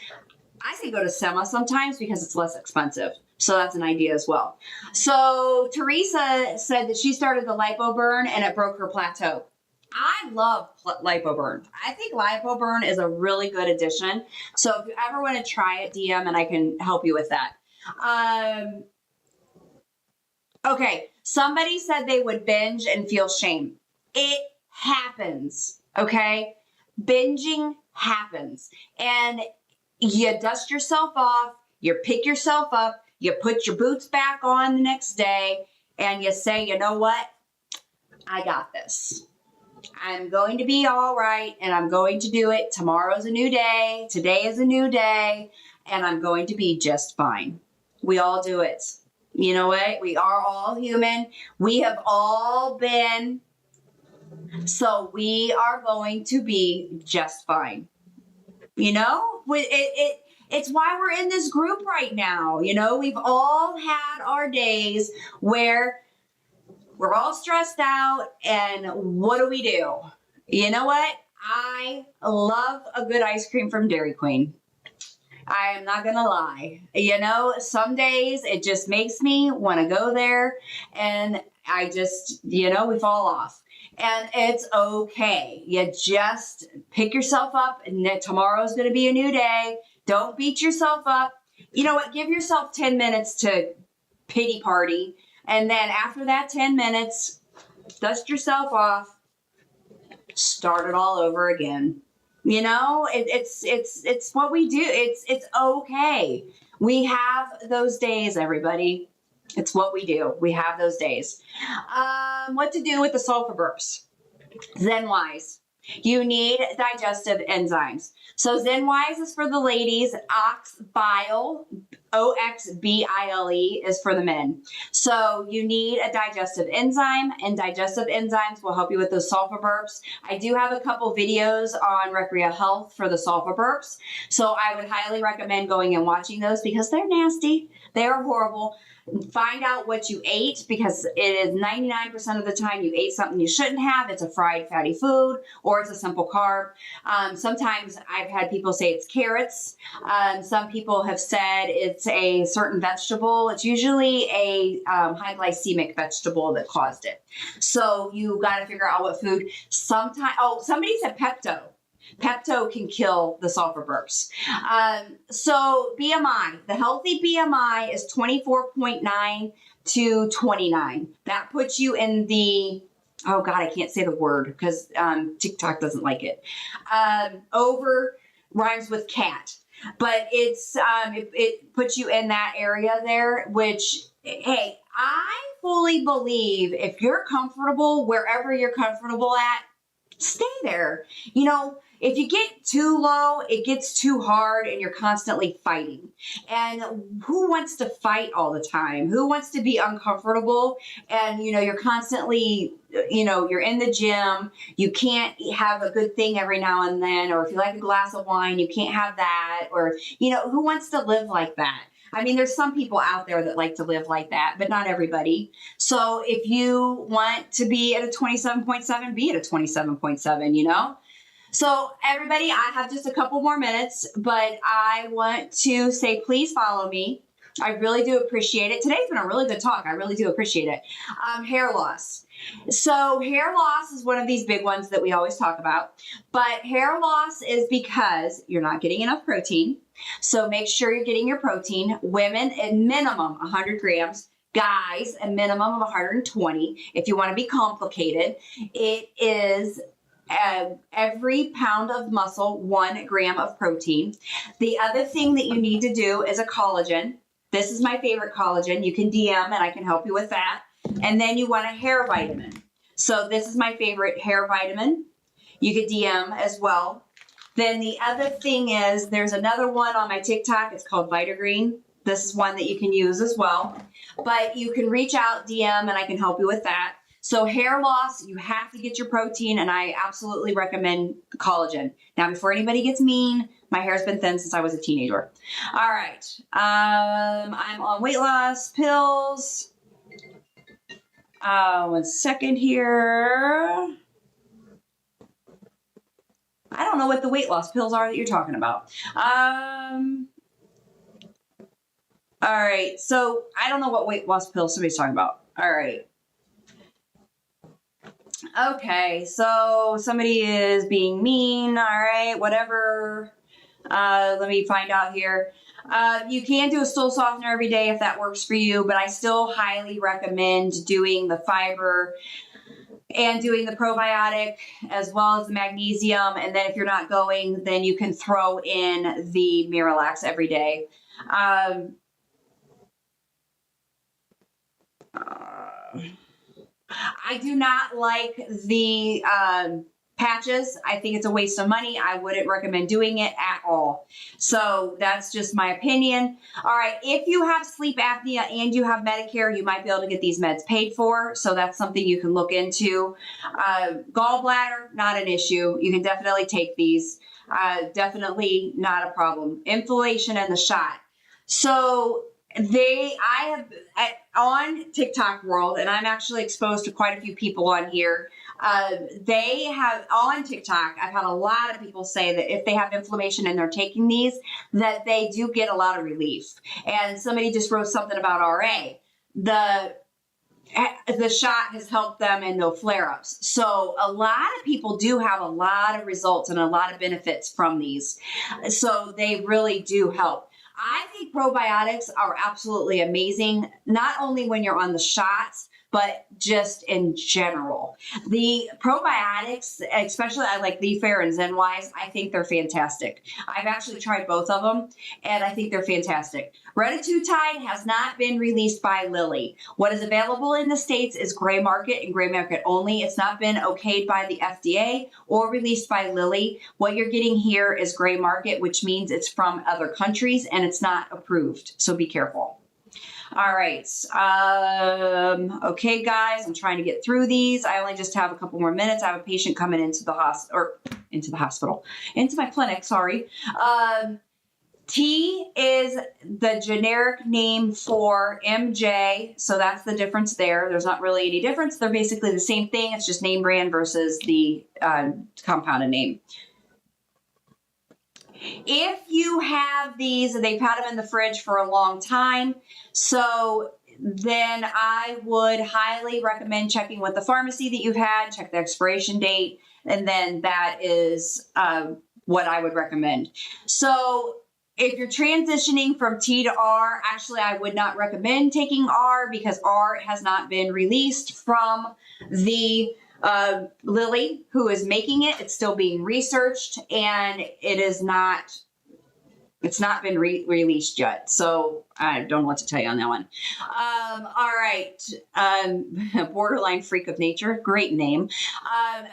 I say go to Sema sometimes because it's less expensive. So that's an idea as well. So Teresa said that she started the LipoBurn and it broke her plateau. I love LipoBurn. I think LipoBurn is a really good addition. So if you ever want to try it, DM and I can help you with that. Okay, somebody said they would binge and feel shame. It happens, okay? Binging happens. And you dust yourself off, you pick yourself up, you put your boots back on the next day, and you say, you know what? I got this. I'm going to be all right, and I'm going to do it. Tomorrow's a new day. Today is a new day, and I'm going to be just fine. We all do it. You know what? We are all human. We have all been. So we are going to be just fine. It's why we're in this group right now. We've all had our days where we're all stressed out, and what do we do? You know what? I love a good ice cream from Dairy Queen. I am not going to lie. Some days it just makes me want to go there, and I just, we fall off. And it's okay. You just pick yourself up, and tomorrow's going to be a new day. Don't beat yourself up. You know what? Give yourself 10 minutes to pity party. And then after that 10 minutes, dust yourself off, start it all over again. It's what we do. It's okay. We have those days, everybody. It's what we do. We have those days. What to do with the sulfur burps? ZenWise. You need digestive enzymes. So ZenWise is for the ladies. Oxbile, OXBILE is for the men. So you need a digestive enzyme, and digestive enzymes will help you with those sulfur burps. I do have a couple videos on Recrea Health for the sulfur burps. So I would highly recommend going and watching those because they're nasty. They are horrible. Find out what you ate, because it is 99% of the time you ate something you shouldn't have. It's a fried fatty food, or it's a simple carb. Sometimes I've had people say it's carrots. Some people have said it's a certain vegetable. It's usually a high glycemic vegetable that caused it. So you got to figure out what food. Sometimes, oh, somebody said Pepto. Pepto can kill the sulfur burps. So BMI, the healthy BMI is 24.9 to 29. That puts you in the, oh God, I can't say the word because TikTok doesn't like it. Over rhymes with cat, but it's it puts you in that area there, which, hey, I fully believe if you're comfortable wherever you're comfortable at, stay there. You know, if you get too low, it gets too hard and you're constantly fighting. And who wants to fight all the time? Who wants to be uncomfortable? And, you know, you're constantly, you know, you're in the gym. You can't have a good thing every now and then. Or if you like a glass of wine, you can't have that. Or, you know, who wants to live like that? I mean, there's some people out there that like to live like that, but not everybody. So if you want to be at a 27.7, be at a 27.7, you know? So everybody, I have just a couple more minutes, but I want to say, please follow me. I really do appreciate it. Today's been a really good talk. I really do appreciate it. Hair loss. So hair loss is one of these big ones that we always talk about, but hair loss is because you're not getting enough protein. So make sure you're getting your protein. Women, at minimum 100 grams. Guys, a minimum of 120. If you want to be complicated, it is every pound of muscle, 1 gram of protein. The other thing that you need to do is a collagen. This is my favorite collagen. You can DM and I can help you with that. And then you want a hair vitamin. So this is my favorite hair vitamin. You could DM as well. Then the other thing is there's another one on my TikTok. It's called Vitagreen. This is one that you can use as well. But you can reach out, DM, and I can help you with that. So hair loss, you have to get your protein, and I absolutely recommend collagen. Now, before anybody gets mean, my hair's been thin since I was a teenager. All right. I'm on weight loss pills. 1 second here. I don't know what the weight loss pills are that you're talking about. All right. So I don't know what weight loss pills somebody's talking about. All right. Okay, so somebody is being mean. All right, whatever. Let me find out here. You can do a stool softener every day if that works for you, but I still highly recommend doing the fiber and doing the probiotic as well as the magnesium. And then if you're not going, then you can throw in the Miralax every day. I do not like the patches. I think it's a waste of money. I wouldn't recommend doing it at all. So that's just my opinion. All right. If you have sleep apnea and you have Medicare, you might be able to get these meds paid for. So that's something you can look into. Gallbladder, not an issue. You can definitely take these. Definitely not a problem. Inflammation and the shot. So I have on TikTok world, and I'm actually exposed to quite a few people on here. They have on TikTok, I've had a lot of people say that if they have inflammation and they're taking these, that they do get a lot of relief. And somebody just wrote something about RA. The shot has helped them and no flare-ups. So a lot of people do have a lot of results and a lot of benefits from these. So they really do help. I think probiotics are absolutely amazing, not only when you're on the shots, but just in general. The probiotics, especially I like Leaf Air and ZenWise, I think they're fantastic. I've actually tried both of them, and I think they're fantastic. Retatrutide has not been released by Lilly. What is available in the States is gray market and gray market only. It's not been okayed by the FDA or released by Lilly. What you're getting here is gray market, which means it's from other countries and it's not approved. So be careful. All right. Okay, guys, I'm trying to get through these. I only just have a couple more minutes. I have a patient coming into my clinic, sorry. T is the generic name for MJ, so that's the difference there. There's not really any difference. They're basically the same thing. It's just name brand versus the compounded name. If you have these, they've had them in the fridge for a long time, so then I would highly recommend checking with the pharmacy that you've had, check the expiration date, and then that is what I would recommend. So if you're transitioning from T to R, actually, I would not recommend taking R because R has not been released from the Lilly who is making it. It's still being researched, and it's not been released yet. So I don't know what to tell you on that one. All right. Borderline freak of nature. Great name.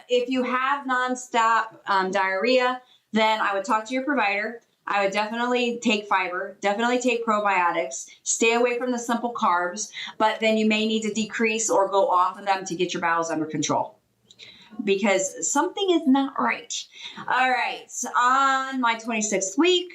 If you have nonstop diarrhea, then I would talk to your provider. I would definitely take fiber, definitely take probiotics, stay away from the simple carbs, but then you may need to decrease or go off of them to get your bowels under control because something is not right. All right. So on my 26th week,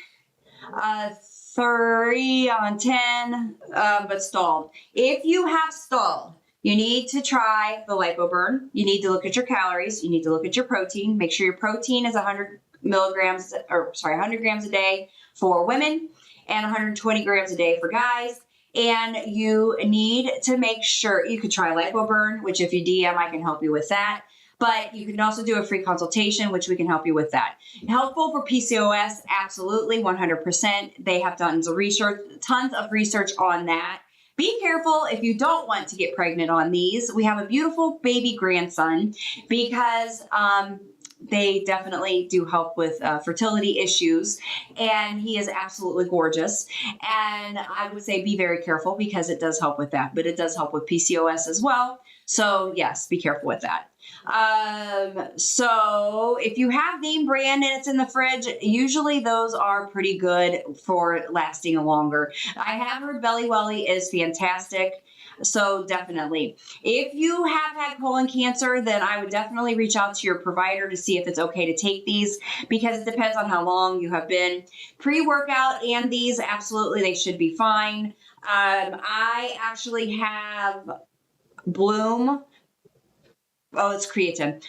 3 on 10, but stalled. If you have stalled, you need to try the lipoburn. You need to look at your calories. You need to look at your protein. Make sure your protein is 100 grams a day for women and 120 grams a day for guys. And you need to make sure you could try lipoburn, which if you DM, I can help you with that. But you can also do a free consultation, which we can help you with that. Helpful for PCOS, absolutely, 100%. They have tons of research on that. Be careful if you don't want to get pregnant on these. We have a beautiful baby grandson because they definitely do help with fertility issues, and he is absolutely gorgeous. And I would say be very careful because it does help with that, but it does help with PCOS as well. So yes, be careful with that. So if you have name brand and it's in the fridge, usually those are pretty good for lasting longer. I have heard Belly Welly is fantastic. So definitely. If you have had colon cancer, then I would definitely reach out to your provider to see if it's okay to take these because it depends on how long you have been. Pre-workout and these, absolutely, they should be fine. I actually have Bloom. Oh, it's creatine.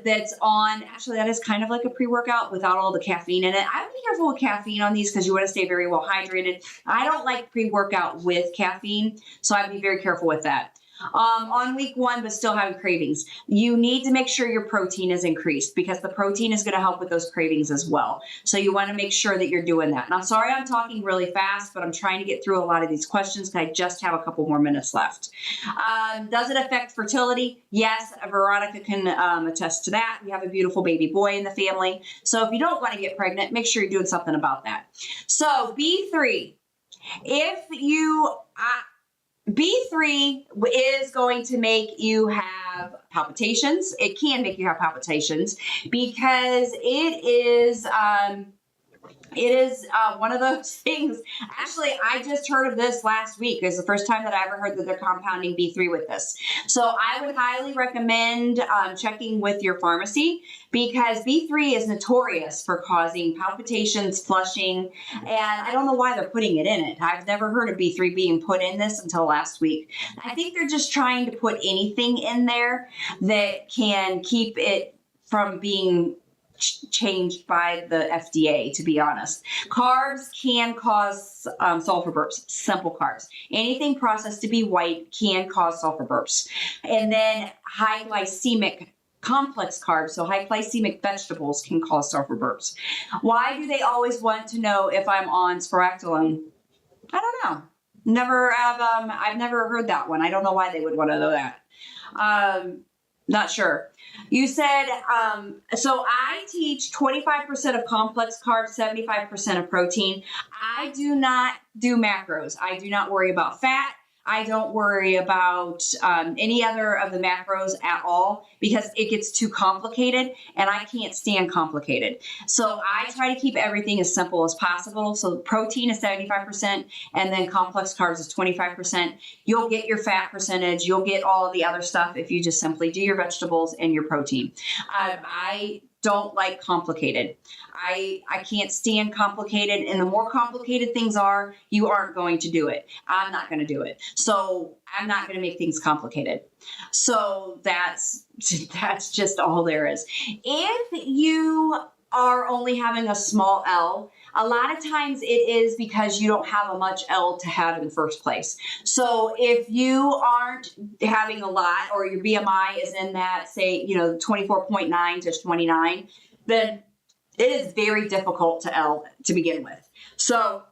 That's on, actually, that is kind of like a pre-workout without all the caffeine in it. I would be careful with caffeine on these because you want to stay very well hydrated. I don't like pre-workout with caffeine, so I'd be very careful with that. On week 1, but still having cravings. You need to make sure your protein is increased because the protein is going to help with those cravings as well. So you want to make sure that you're doing that. And I'm sorry I'm talking really fast, but I'm trying to get through a lot of these questions because I just have a couple more minutes left. Does it affect fertility? Yes, Veronica can attest to that. We have a beautiful baby boy in the family. So if you don't want to get pregnant, make sure you're doing something about that. So B3, if you... B3 is going to make you have palpitations. It can make you have palpitations because it is one of those things. Actually, I just heard of this last week. It's the first time that I ever heard that they're compounding B3 with this. So I would highly recommend checking with your pharmacy because B3 is notorious for causing palpitations, flushing, and I don't know why they're putting it in it. I've never heard of B3 being put in this until last week. I think they're just trying to put anything in there that can keep it from being changed by the FDA, to be honest. Carbs can cause sulfur burps, simple carbs. Anything processed to be white can cause sulfur burps. And then high glycemic complex carbs, so high glycemic vegetables can cause sulfur burps. Why do they always want to know if I'm on spiractolone? I don't know. I've never heard that one. I don't know why they would want to know that. Not sure. You said, so I teach 25% of complex carbs, 75% of protein. I do not do macros. I do not worry about fat. I don't worry about any other of the macros at all because it gets too complicated and I can't stand complicated. So I try to keep everything as simple as possible. So protein is 75% and then complex carbs is 25%. You'll get your fat percentage. You'll get all of the other stuff if you just simply do your vegetables and your protein. I don't like complicated. I can't stand complicated. And the more complicated things are, you aren't going to do it. I'm not going to do it. So I'm not going to make things complicated. So that's just all there is. If you are only having a small L, a lot of times it is because you don't have a much L to have in the first place. So if you aren't having a lot, or your BMI is in that, say, 24.9 to 29, then it is very difficult to L to begin with. So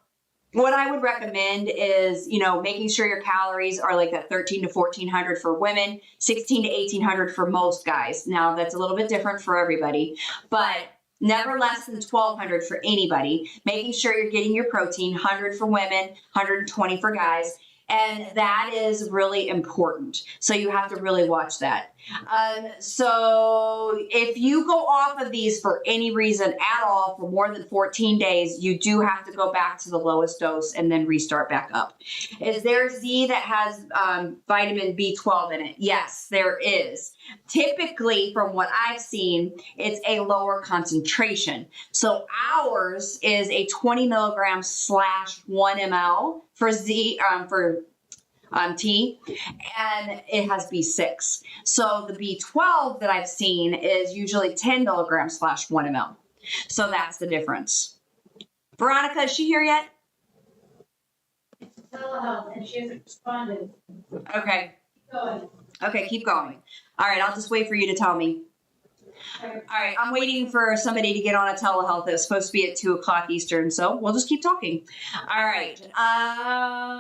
what I would recommend is, making sure your calories are like that 13 to 1400 for women, 16 to 1800 for most guys. Now that's a little bit different for everybody, but never less than 1200 for anybody. Making sure you're getting your protein, 100 for women, 120 for guys. And that is really important. So you have to really watch that. So if you go off of these for any reason at all for more than 14 days, you do have to go back to the lowest dose and then restart back up. Is there Z that has vitamin B12 in it? Yes, there is. Typically, from what I've seen, it's a lower concentration. So ours is a 20 milligrams / 1 ml for Z, for T, and it has B6. So the B12 that I've seen is usually 10 milligrams / 1 ml. So that's the difference. Veronica, is she here yet? Telehealth, and she hasn't responded. Okay. Keep going. Okay, keep going. All right, I'll just wait for you to tell me. All right, I'm waiting for somebody to get on a telehealth. It's supposed to be at 2 o'clock Eastern, so we'll just keep talking. All right. I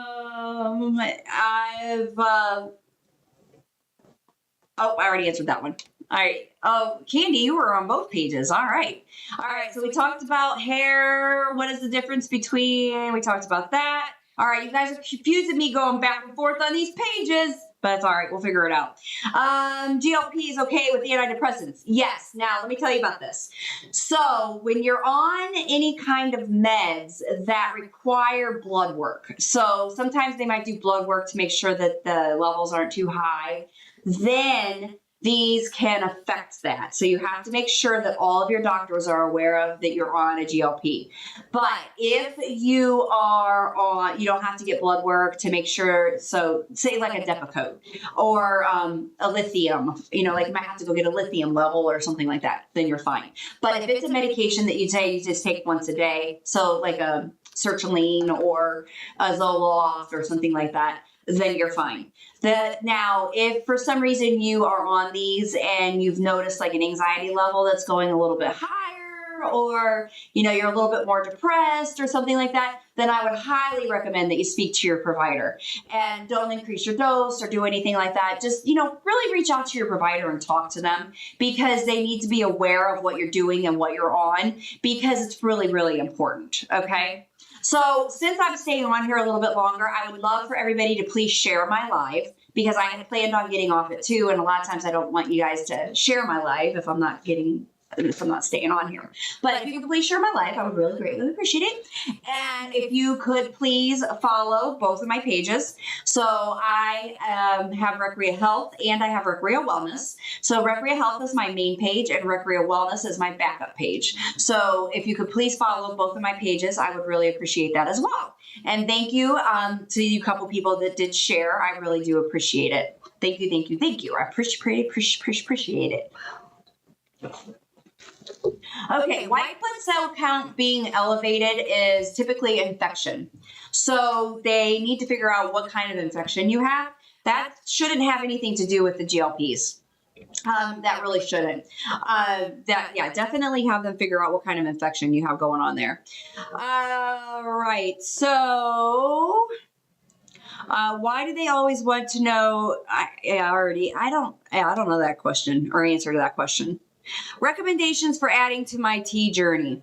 already answered that one. All right. Oh, Candy, you were on both pages. All right. All right, so we talked about hair. What is the difference between? We talked about that. All right, you guys are confusing me going back and forth on these pages. But it's all right. We'll figure it out. GLP is okay with antidepressants. Yes. Now, let me tell you about this. So when you're on any kind of meds that require blood work, so sometimes they might do blood work to make sure that the levels aren't too high, then these can affect that. So you have to make sure that all of your doctors are aware of that you're on a GLP. But if you are on, you don't have to get blood work to make sure. So say like a Depakote or a lithium, like you might have to go get a lithium level or something like that, then you're fine. But if it's a medication that you just take once a day, so like a sertraline or a Zoloft or something like that, then you're fine. Now, if for some reason you are on these and you've noticed like an anxiety level that's going a little bit higher, or you're a little bit more depressed or something like that, then I would highly recommend that you speak to your provider and don't increase your dose or do anything like that. Just really reach out to your provider and talk to them, because they need to be aware of what you're doing and what you're on, because it's really, really important. Okay. So since I'm staying on here a little bit longer, I would love for everybody to please share my live, because I had planned on getting off it too. And a lot of times I don't want you guys to share my live if I'm not staying on here. But if you could please share my live, I would really greatly appreciate it. And if you could please follow both of my pages. So I have Recrea Health and I have Recrea Wellness. So Recrea Health is my main page and Recrea Wellness is my backup page. So if you could please follow both of my pages, I would really appreciate that as well. And thank you to you couple people that did share. I really do appreciate it. Thank you, thank you, thank you. I appreciate it. Okay, white blood cell count being elevated is typically infection. So they need to figure out what kind of infection you have. That shouldn't have anything to do with the GLPs. That really shouldn't. Definitely have them figure out what kind of infection you have going on there. All right, so why do they always want to know? I don't know that question or answer to that question. Recommendations for adding to my tea journey.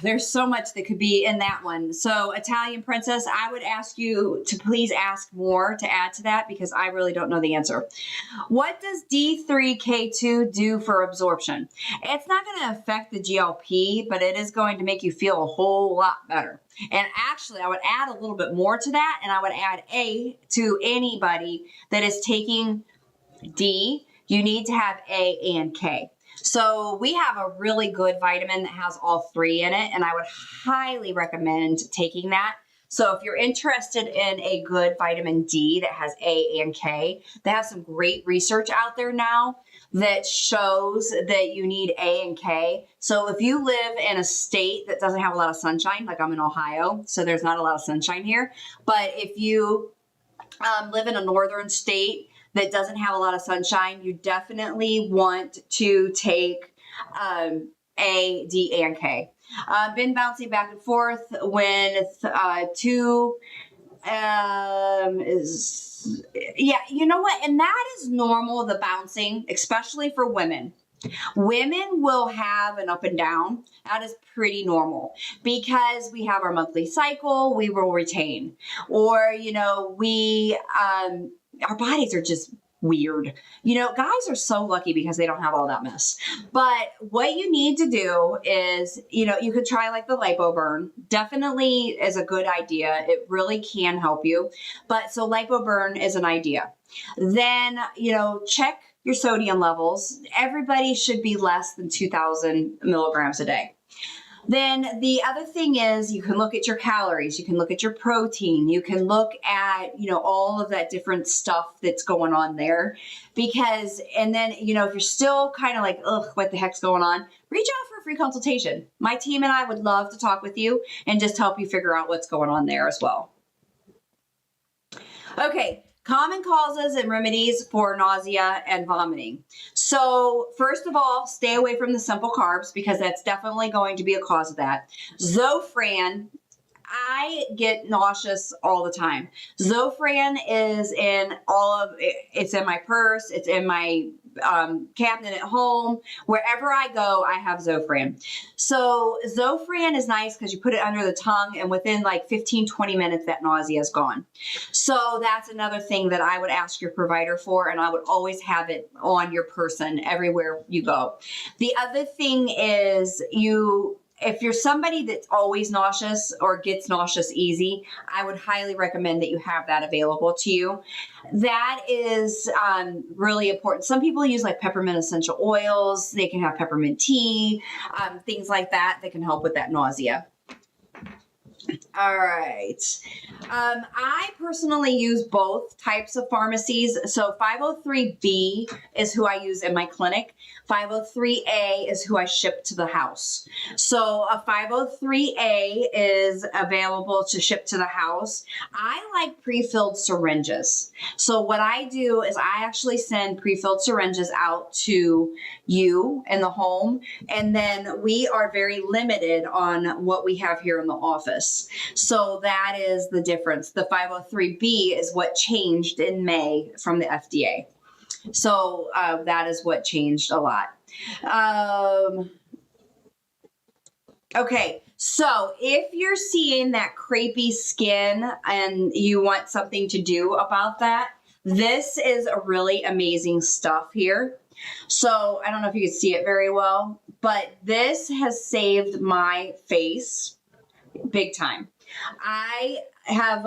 There's so much that could be in that one. So Italian Princess, I would ask you to please ask more to add to that, because I really don't know the answer. What does D3K2 do for absorption? It's not going to affect the GLP, but it is going to make you feel a whole lot better. And actually, I would add a little bit more to that, and I would add A to anybody that is taking D. You need to have A and K. So we have a really good vitamin that has all three in it, and I would highly recommend taking that. So if you're interested in a good vitamin D that has A and K, they have some great research out there now that shows that you need A and K. So if you live in a state that doesn't have a lot of sunshine, like I'm in Ohio, so there's not a lot of sunshine here, but if you live in a northern state that doesn't have a lot of sunshine, you definitely want to take A, D, and K. Been bouncing back and forth with two is, yeah, you know what? And that is normal, the bouncing, especially for women. Women will have an up and down. That is pretty normal because we have our monthly cycle, we will retain. Or, you know, our bodies are just weird. You know, guys are so lucky because they don't have all that mess. But what you need to do is, you know, you could try like the lipo burn. Definitely is a good idea. It really can help you. But so lipo burn is an idea. Then, you know, check your sodium levels. Everybody should be less than 2,000 milligrams a day. Then the other thing is you can look at your calories, you can look at your protein, you can look at, you know, all of that different stuff that's going on there because, and then, you know, if you're still kind of like, ugh, what the heck's going on, reach out for a free consultation. My team and I would love to talk with you and just help you figure out what's going on there as well. Okay. Common causes and remedies for nausea and vomiting. So first of all, stay away from the simple carbs because that's definitely going to be a cause of that. Zofran, I get nauseous all the time. Zofran is in it's in my purse, it's in my cabinet at home. Wherever I go, I have Zofran. So Zofran is nice because you put it under the tongue and within like 15, 20 minutes, that nausea is gone. So that's another thing that I would ask your provider for, and I would always have it on your person everywhere you go. The other thing is if you're somebody that's always nauseous or gets nauseous easy, I would highly recommend that you have that available to you. That is really important. Some people use like peppermint essential oils. They can have peppermint tea, things like that that can help with that nausea. All right. I personally use both types of pharmacies. So 503B is who I use in my clinic. 503A is who I ship to the house. So a 503A is available to ship to the house. I like pre-filled syringes. So what I do is I actually send pre-filled syringes out to you in the home. And then we are very limited on what we have here in the office. So that is the difference. The 503B is what changed in May from the FDA. So that is what changed a lot. Okay, so if you're seeing that crepey skin and you want something to do about that, this is a really amazing stuff here. So I don't know if you can see it very well, but this has saved my face big time. I have,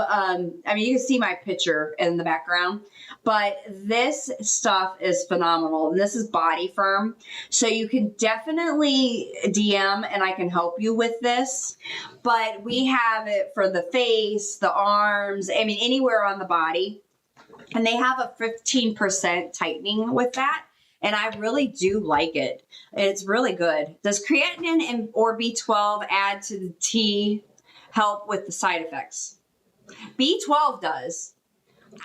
you can see my picture in the background, but this stuff is phenomenal. And this is Body Firm. So you can definitely DM and I can help you with this, but we have it for the face, the arms, anywhere on the body. And they have a 15% tightening with that. And I really do like it. It's really good. Does creatinine or B12 add to the tea help with the side effects? B12 does.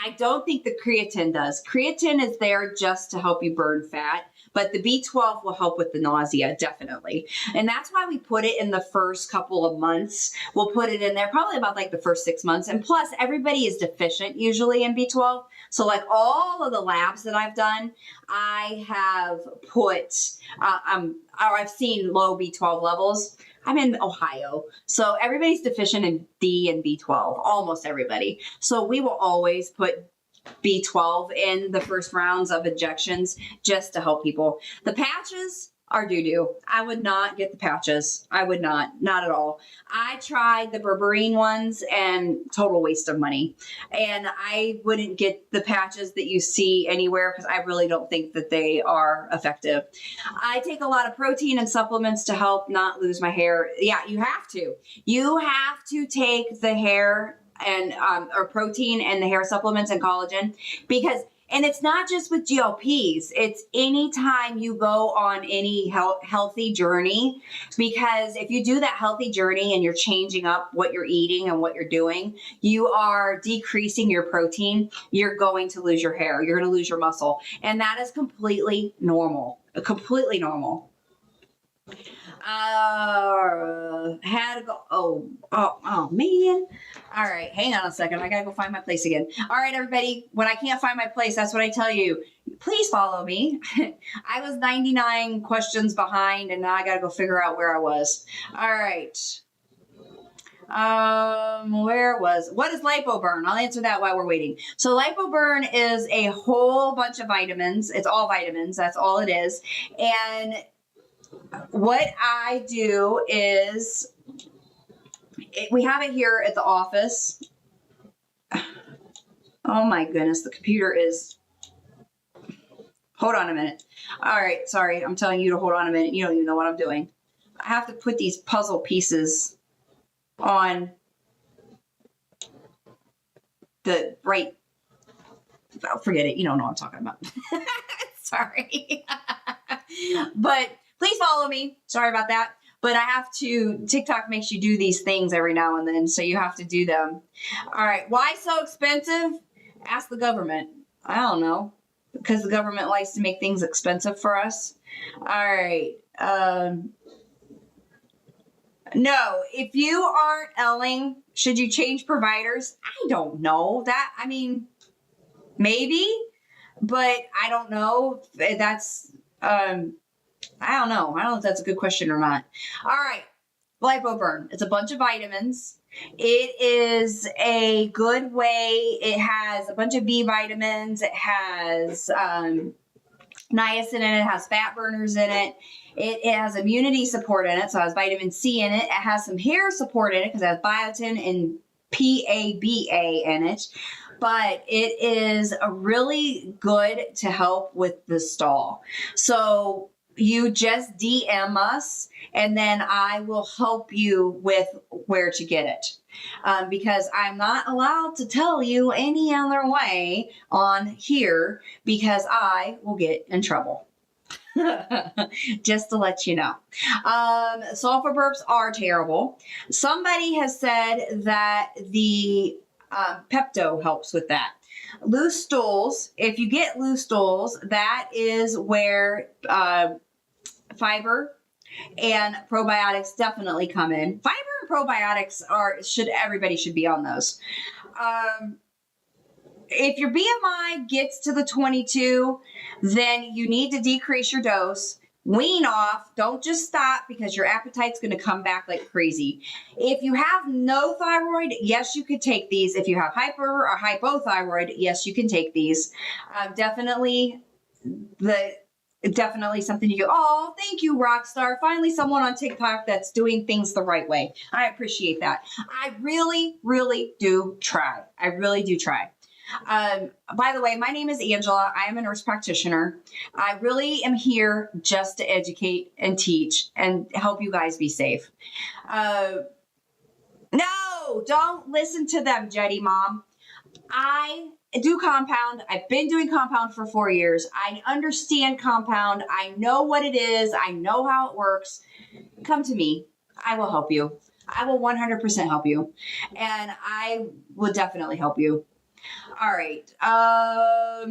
I don't think the creatine does. Creatine is there just to help you burn fat, but the B12 will help with the nausea, definitely. And that's why we put it in the first couple of months. We'll put it in there probably about like the first 6 months. And plus, everybody is deficient usually in B12. So like all of the labs that I've done, I have put, I've seen low B12 levels. I'm in Ohio, so everybody's deficient in D and B12, almost everybody. So we will always put B12 in the first rounds of injections just to help people. The patches, are doo-doo. I would not get the patches. I would not at all. I tried the berberine ones and total waste of money. And I wouldn't get the patches that you see anywhere because I really don't think that they are effective. I take a lot of protein and supplements to help not lose my hair. Yeah, you have to. You have to take the hair and or protein and the hair supplements and collagen because and it's not just with GLPs. It's anytime you go on any healthy journey, because if you do that healthy journey and you're changing up what you're eating and what you're doing, you are decreasing your protein. You're going to lose your hair. You're going to lose your muscle. And that is completely normal, completely normal. Had to go. Oh, man. All right. Hang on a second. I got to go find my place again. All right, everybody. When I can't find my place, that's what I tell you. Please follow me. I was 99 questions behind and now I got to go figure out where I was. All right. What is lipoburn? I'll answer that while we're waiting. So lipoburn is a whole bunch of vitamins. It's all vitamins. That's all it is. And what I do is, we have it here at the office. Oh my goodness, the computer is, hold on a minute. All right, sorry, I'm telling you to hold on a minute. You don't even know what I'm doing. I have to put these puzzle pieces on the right, oh, forget it. You don't know what I'm talking about. Sorry. But please follow me. Sorry about that. But I have to, TikTok makes you do these things every now and then, so you have to do them. All right. Why so expensive? Ask the government. I don't know. Because the government likes to make things expensive for us. All right. No, if you aren't Elling, should you change providers? I don't know that. I mean, maybe, but I don't know. That's, I don't know. I don't know if that's a good question or not. All right. Lipoburn. It's a bunch of vitamins. It is a good way. It has a bunch of B vitamins. It has niacin in it. It has fat burners in it. It has immunity support in it. So it has vitamin C in it. It has some hair support in it because it has biotin and PABA in it. But it is a really good to help with the stall. So you just DM us and then I will help you with where to get it. Because I'm not allowed to tell you any other way on here because I will get in trouble. Just to let you know. Sulfur burps are terrible. Somebody has said that the Pepto helps with that. Loose stools, if you get loose stools, that is where fiber and probiotics definitely come in. Fiber and probiotics everybody should be on those. If your BMI gets to the 22, then you need to decrease your dose. Wean off. Don't just stop because your appetite's going to come back like crazy. If you have no thyroid, yes, you could take these. If you have hyper or hypothyroid, yes, you can take these. Definitely something you go, oh, thank you, Rockstar. Finally, someone on TikTok that's doing things the right way. I appreciate that. I really, really do try. I really do try. By the way, my name is Angela. I am a nurse practitioner. I really am here just to educate and teach and help you guys be safe. No, don't listen to them, Jetty Mom. I do compound. I've been doing compound for 4 years. I understand compound. I know what it is. I know how it works. Come to me. I will help you. I will 100% help you. And I will definitely help you. All right. All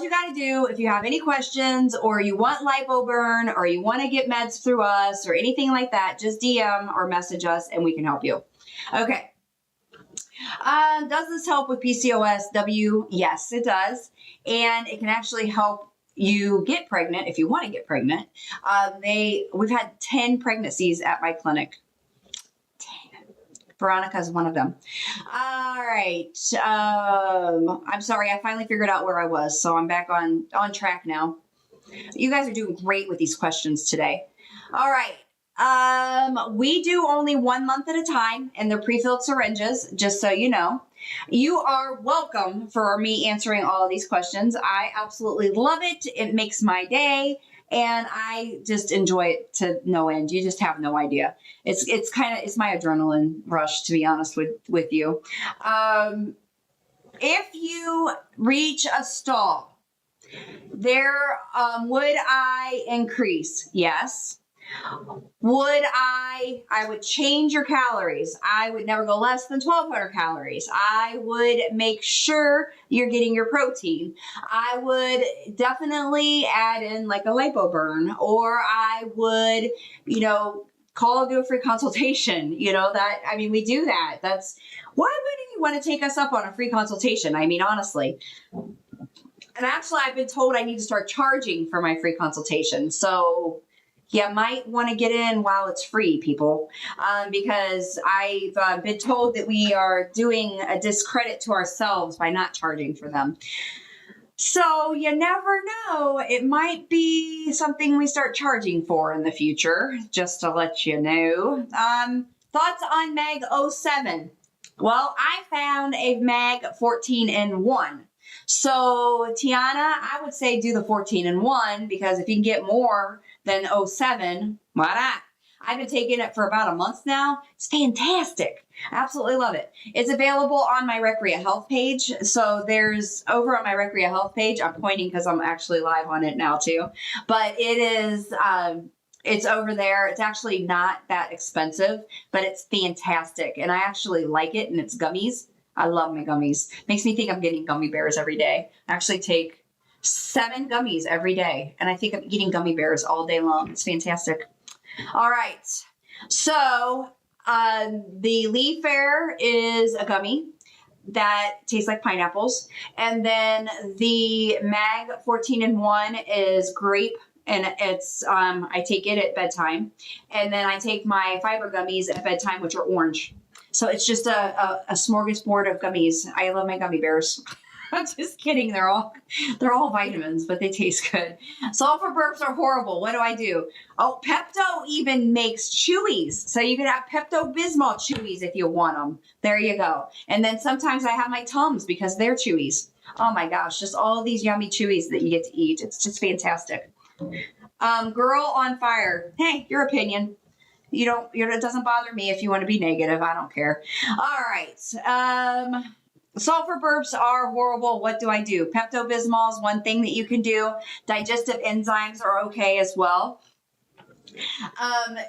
you got to do, if you have any questions or you want lipoburn or you want to get meds through us or anything like that, just DM or message us and we can help you. Okay. Does this help with PCOS? Yes, it does. And it can actually help you get pregnant if you want to get pregnant. We've had 10 pregnancies at my clinic. Veronica's one of them. All right. I'm sorry. I finally figured out where I was, so I'm back on track now. You guys are doing great with these questions today. All right. We do only 1 month at a time, and they're pre-filled syringes, just so you know. You are welcome for me answering all of these questions. I absolutely love it. It makes my day, and I just enjoy it to no end. You just have no idea. It's my adrenaline rush, to be honest with you. If you reach a stall, there would I increase? Yes. Would I would change your calories. I would never go less than 1,200 calories. I would make sure you're getting your protein. I would definitely add in like a lipo burn, or I would, call and do a free consultation. We do that. That's why wouldn't you want to take us up on a free consultation? I mean, honestly. And actually, I've been told I need to start charging for my free consultation. So you might want to get in while it's free, people, because I've been told that we are doing a discredit to ourselves by not charging for them. So you never know. It might be something we start charging for in the future, just to let you know. Thoughts on Mag 07? Well, I found a Mag 14 in 1. So, Tiana, I would say do the 14 in 1, because if you can get more than 07, why not? I've been taking it for about a month now. It's fantastic. Absolutely love it. It's available on my Recrea Health page. So there's over on my Recrea Health page, I'm pointing because I'm actually live on it now too, but it is, it's over there. It's actually not that expensive, but it's fantastic. And I actually like it, and it's gummies. I love my gummies. Makes me think I'm getting gummy bears every day. I actually take 7 gummies every day, and I think I'm eating gummy bears all day long. It's fantastic. All right. So the Leaf Fair is a gummy that tastes like pineapples. And then the Mag 14 in 1 is grape. And it's, I take it at bedtime. And then I take my fiber gummies at bedtime, which are orange. So it's just a smorgasbord of gummies. I love my gummy bears. I'm just kidding. They're all vitamins, but they taste good. Sulfur burps are horrible. What do I do? Oh, Pepto even makes chewies. So you can have Pepto-Bismol chewies if you want them. There you go. And then sometimes I have my Tums because they're chewies. Oh my gosh, just all of these yummy chewies that you get to eat. It's just fantastic. Girl on fire. Hey, your opinion. It doesn't bother me if you want to be negative. I don't care. All right. Sulfur burps are horrible. What do I do? Pepto-Bismol is one thing that you can do. Digestive enzymes are okay as well.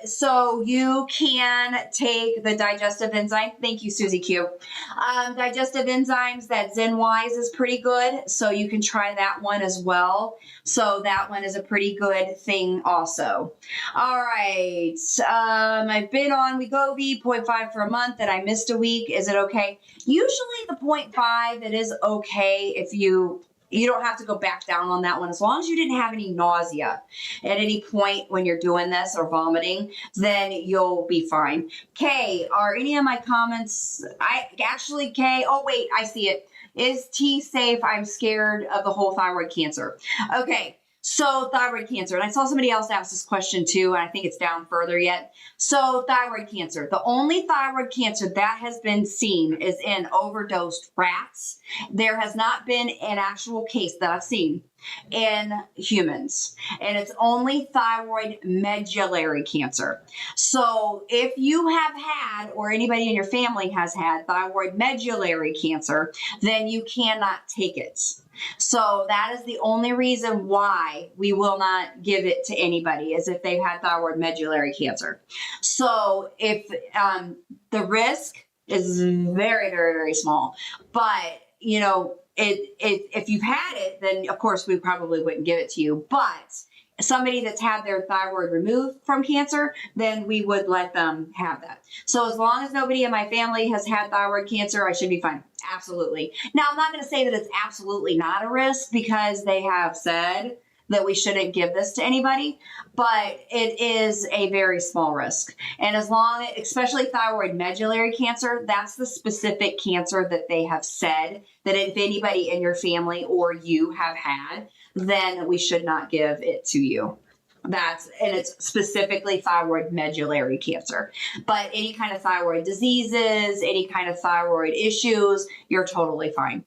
So you can take the digestive enzyme. Thank you, Susie Q. Digestive enzymes, that ZenWise is pretty good. So you can try that one as well. So that one is a pretty good thing also. All right. I've been on Wegovy 0.5 for a month and I missed a week. Is it okay? Usually the 0.5, it is okay if you don't have to go back down on that one. As long as you didn't have any nausea at any point when you're doing this or vomiting, then you'll be fine. Kay, are any of my comments, Kay, oh wait, I see it. Is tea safe? I'm scared of the whole thyroid cancer. Okay. So thyroid cancer, and I saw somebody else ask this question too, and I think it's down further yet. So thyroid cancer, the only thyroid cancer that has been seen is in overdosed rats. There has not been an actual case that I've seen in humans, and it's only thyroid medullary cancer. So if you have had, or anybody in your family has had thyroid medullary cancer, then you cannot take it. So that is the only reason why we will not give it to anybody, is if they've had thyroid medullary cancer. So if the risk is very, very, very small, but if you've had it, then of course we probably wouldn't give it to you. But somebody that's had their thyroid removed from cancer, then we would let them have that. So as long as nobody in my family has had thyroid cancer, I should be fine. Absolutely. Now, I'm not going to say that it's absolutely not a risk, because they have said that we shouldn't give this to anybody, but it is a very small risk. And as long, especially thyroid medullary cancer, that's the specific cancer that they have said that if anybody in your family or you have had, then we should not give it to you. And it's specifically thyroid medullary cancer. But any kind of thyroid diseases, any kind of thyroid issues, you're totally fine.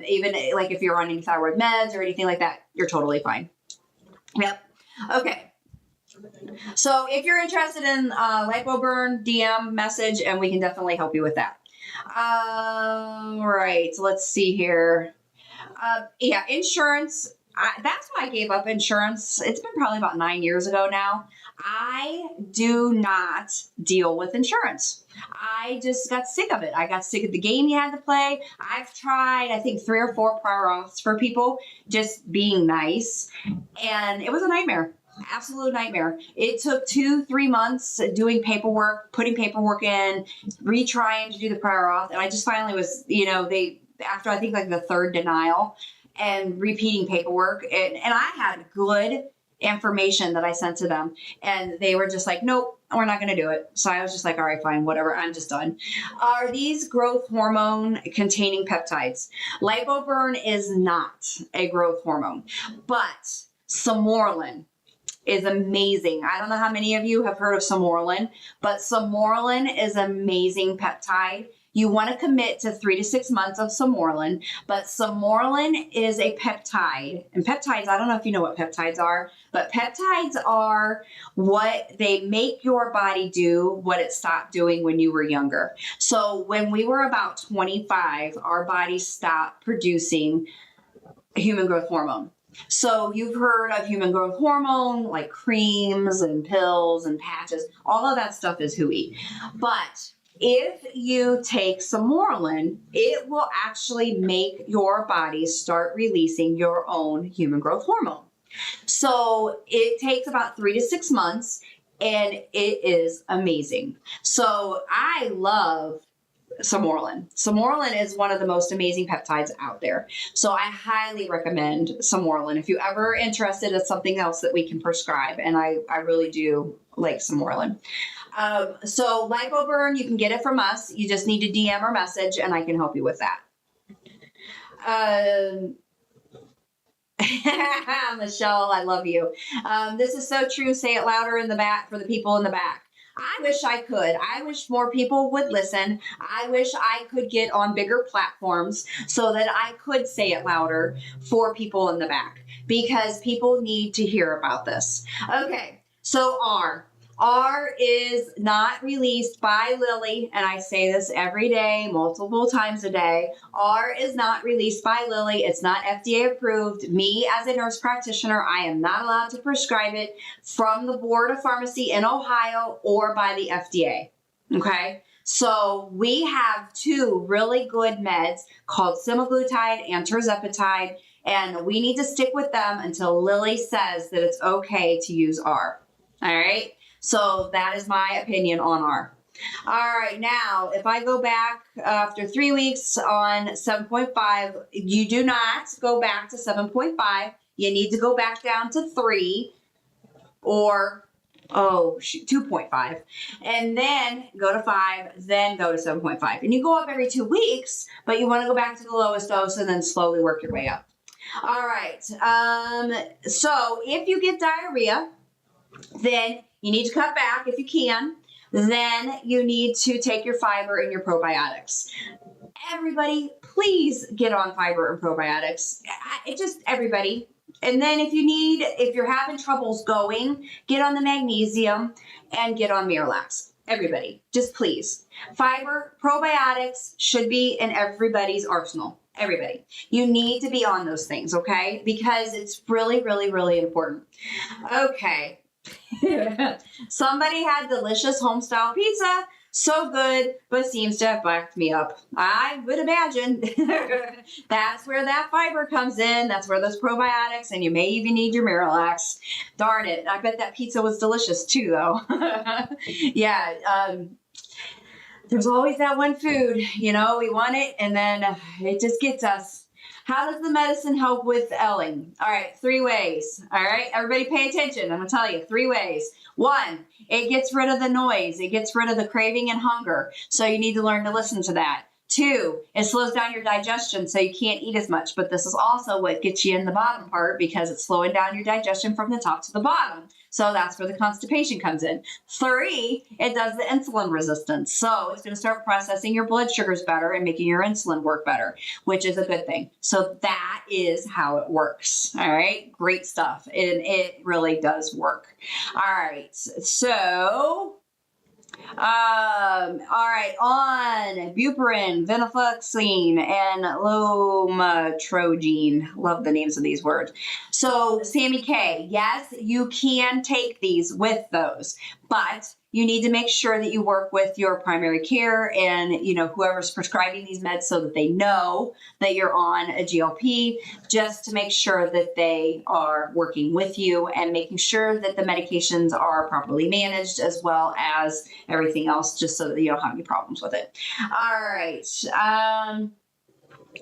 Even like if you're on any thyroid meds or anything like that, you're totally fine. Yep. Okay. So if you're interested in lipoburn, DM message, and we can definitely help you with that. All right. So let's see here. Yeah, insurance. That's why I gave up insurance. It's been probably about 9 years ago now. I do not deal with insurance. I just got sick of it. I got sick of the game you had to play. I've tried, I think, 3 or 4 prior auths for people just being nice. And it was a nightmare. Absolute nightmare. It took 2-3 months doing paperwork, putting paperwork in, retrying to do the prior auth. And I just finally was, after I think like the 3rd denial, and repeating paperwork. And I had good information that I sent to them. And they were just like, nope, we're not going to do it. So I was just like, all right, fine, whatever. I'm just done. Are these growth hormone containing peptides? Lipoburn is not a growth hormone, but Samorlin is amazing. I don't know how many of you have heard of Samorlin, but Samorlin is an amazing peptide. You want to commit to 3 to 6 months of Samorlin, but Samorlin is a peptide. And peptides, I don't know if you know what peptides are, but peptides are what they make your body do what it stopped doing when you were younger. So when we were about 25, our body stopped producing human growth hormone. So you've heard of human growth hormone, like creams and pills and patches. All of that stuff is hooey. But if you take Samorlin, it will actually make your body start releasing your own human growth hormone. So it takes about 3 to 6 months, and it is amazing. So I love Samorlin. Samorlin is one of the most amazing peptides out there. So I highly recommend Samorlin. If you're ever interested in something else that we can prescribe, and I really do like Samorlin. So lipoburn, you can get it from us. You just need to DM or message, and I can help you with that. Michelle, I love you. This is so true. Say it louder in the back for the people in the back. I wish I could. I wish more people would listen. I wish I could get on bigger platforms so that I could say it louder for people in the back, because people need to hear about this. Okay, so R is not released by Lilly, and I say this every day, multiple times a day. R is not released by Lilly. It's not FDA approved. Me, as a nurse practitioner, I am not allowed to prescribe it from the Board of Pharmacy in Ohio or by the FDA. Okay? So we have 2 really good meds called semaglutide and tirzepatide, and we need to stick with them until Lilly says that it's okay to use R. All right? So that is my opinion on R. All right, now, if I go back after 3 weeks on 7.5, you do not go back to 7.5. You need to go back down to 3 or, 2.5. And then go to 5, then go to 7.5. And you go up every 2 weeks, but you want to go back to the lowest dose and then slowly work your way up. All right, so if you get diarrhea, then you need to cut back if you can. Then you need to take your fiber and your probiotics. Everybody, please get on fiber and probiotics. Everybody. And then if you're having troubles going, get on the magnesium and get on Miralax. Everybody, just please. Fiber, probiotics should be in everybody's arsenal. Everybody. You need to be on those things, okay? Because it's really, really, really important. Okay. Somebody had delicious homestyle pizza, so good, but seems to have backed me up. I would imagine that's where that fiber comes in. That's where those probiotics, and you may even need your Miralax. Darn it. I bet that pizza was delicious too, though. Yeah. There's always that one food, we want it, and then it just gets us. How does the medicine help with Elling? All right, 3 ways. All right, everybody pay attention. I'm going to tell you 3 ways. 1, it gets rid of the noise. It gets rid of the craving and hunger. So you need to learn to listen to that. 2, it slows down your digestion so you can't eat as much. But this is also what gets you in the bottom part because it's slowing down your digestion from the top to the bottom. So that's where the constipation comes in. 3, it does the insulin resistance. So it's going to start processing your blood sugars better and making your insulin work better, which is a good thing. So that is how it works. All right. Great stuff. And it really does work. All right. So all right, on bupirin, venlafaxine, and lomotrogene. Love the names of these words. So, Sammy K, yes, you can take these with those, but you need to make sure that you work with your primary care and, whoever's prescribing these meds so that they know that you're on a GLP, just to make sure that they are working with you and making sure that the medications are properly managed as well as everything else, just so that you don't have any problems with it. All right.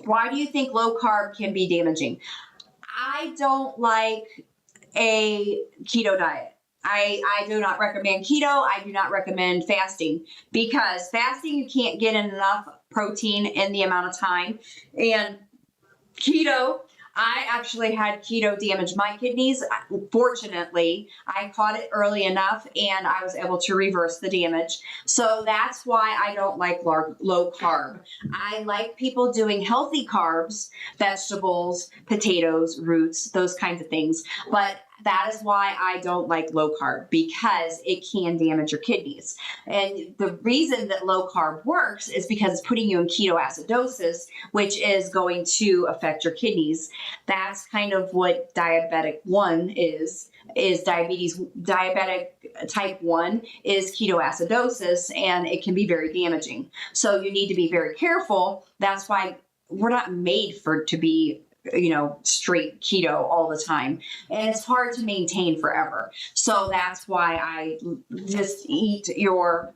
Why do you think low carb can be damaging? I don't like a keto diet. I do not recommend keto. I do not recommend fasting because fasting, you can't get enough protein in the amount of time. And keto, I actually had keto damage my kidneys. Fortunately, I caught it early enough and I was able to reverse the damage. So that's why I don't like low carb. I like people doing healthy carbs, vegetables, potatoes, roots, those kinds of things. But that is why I don't like low carb, because it can damage your kidneys. And the reason that low carb works is because it's putting you in ketoacidosis, which is going to affect your kidneys. That's kind of what diabetic 1 is diabetes. Diabetic type 1 is ketoacidosis, and it can be very damaging. So you need to be very careful. That's why we're not made to be straight keto all the time. And it's hard to maintain forever. So that's why I just eat your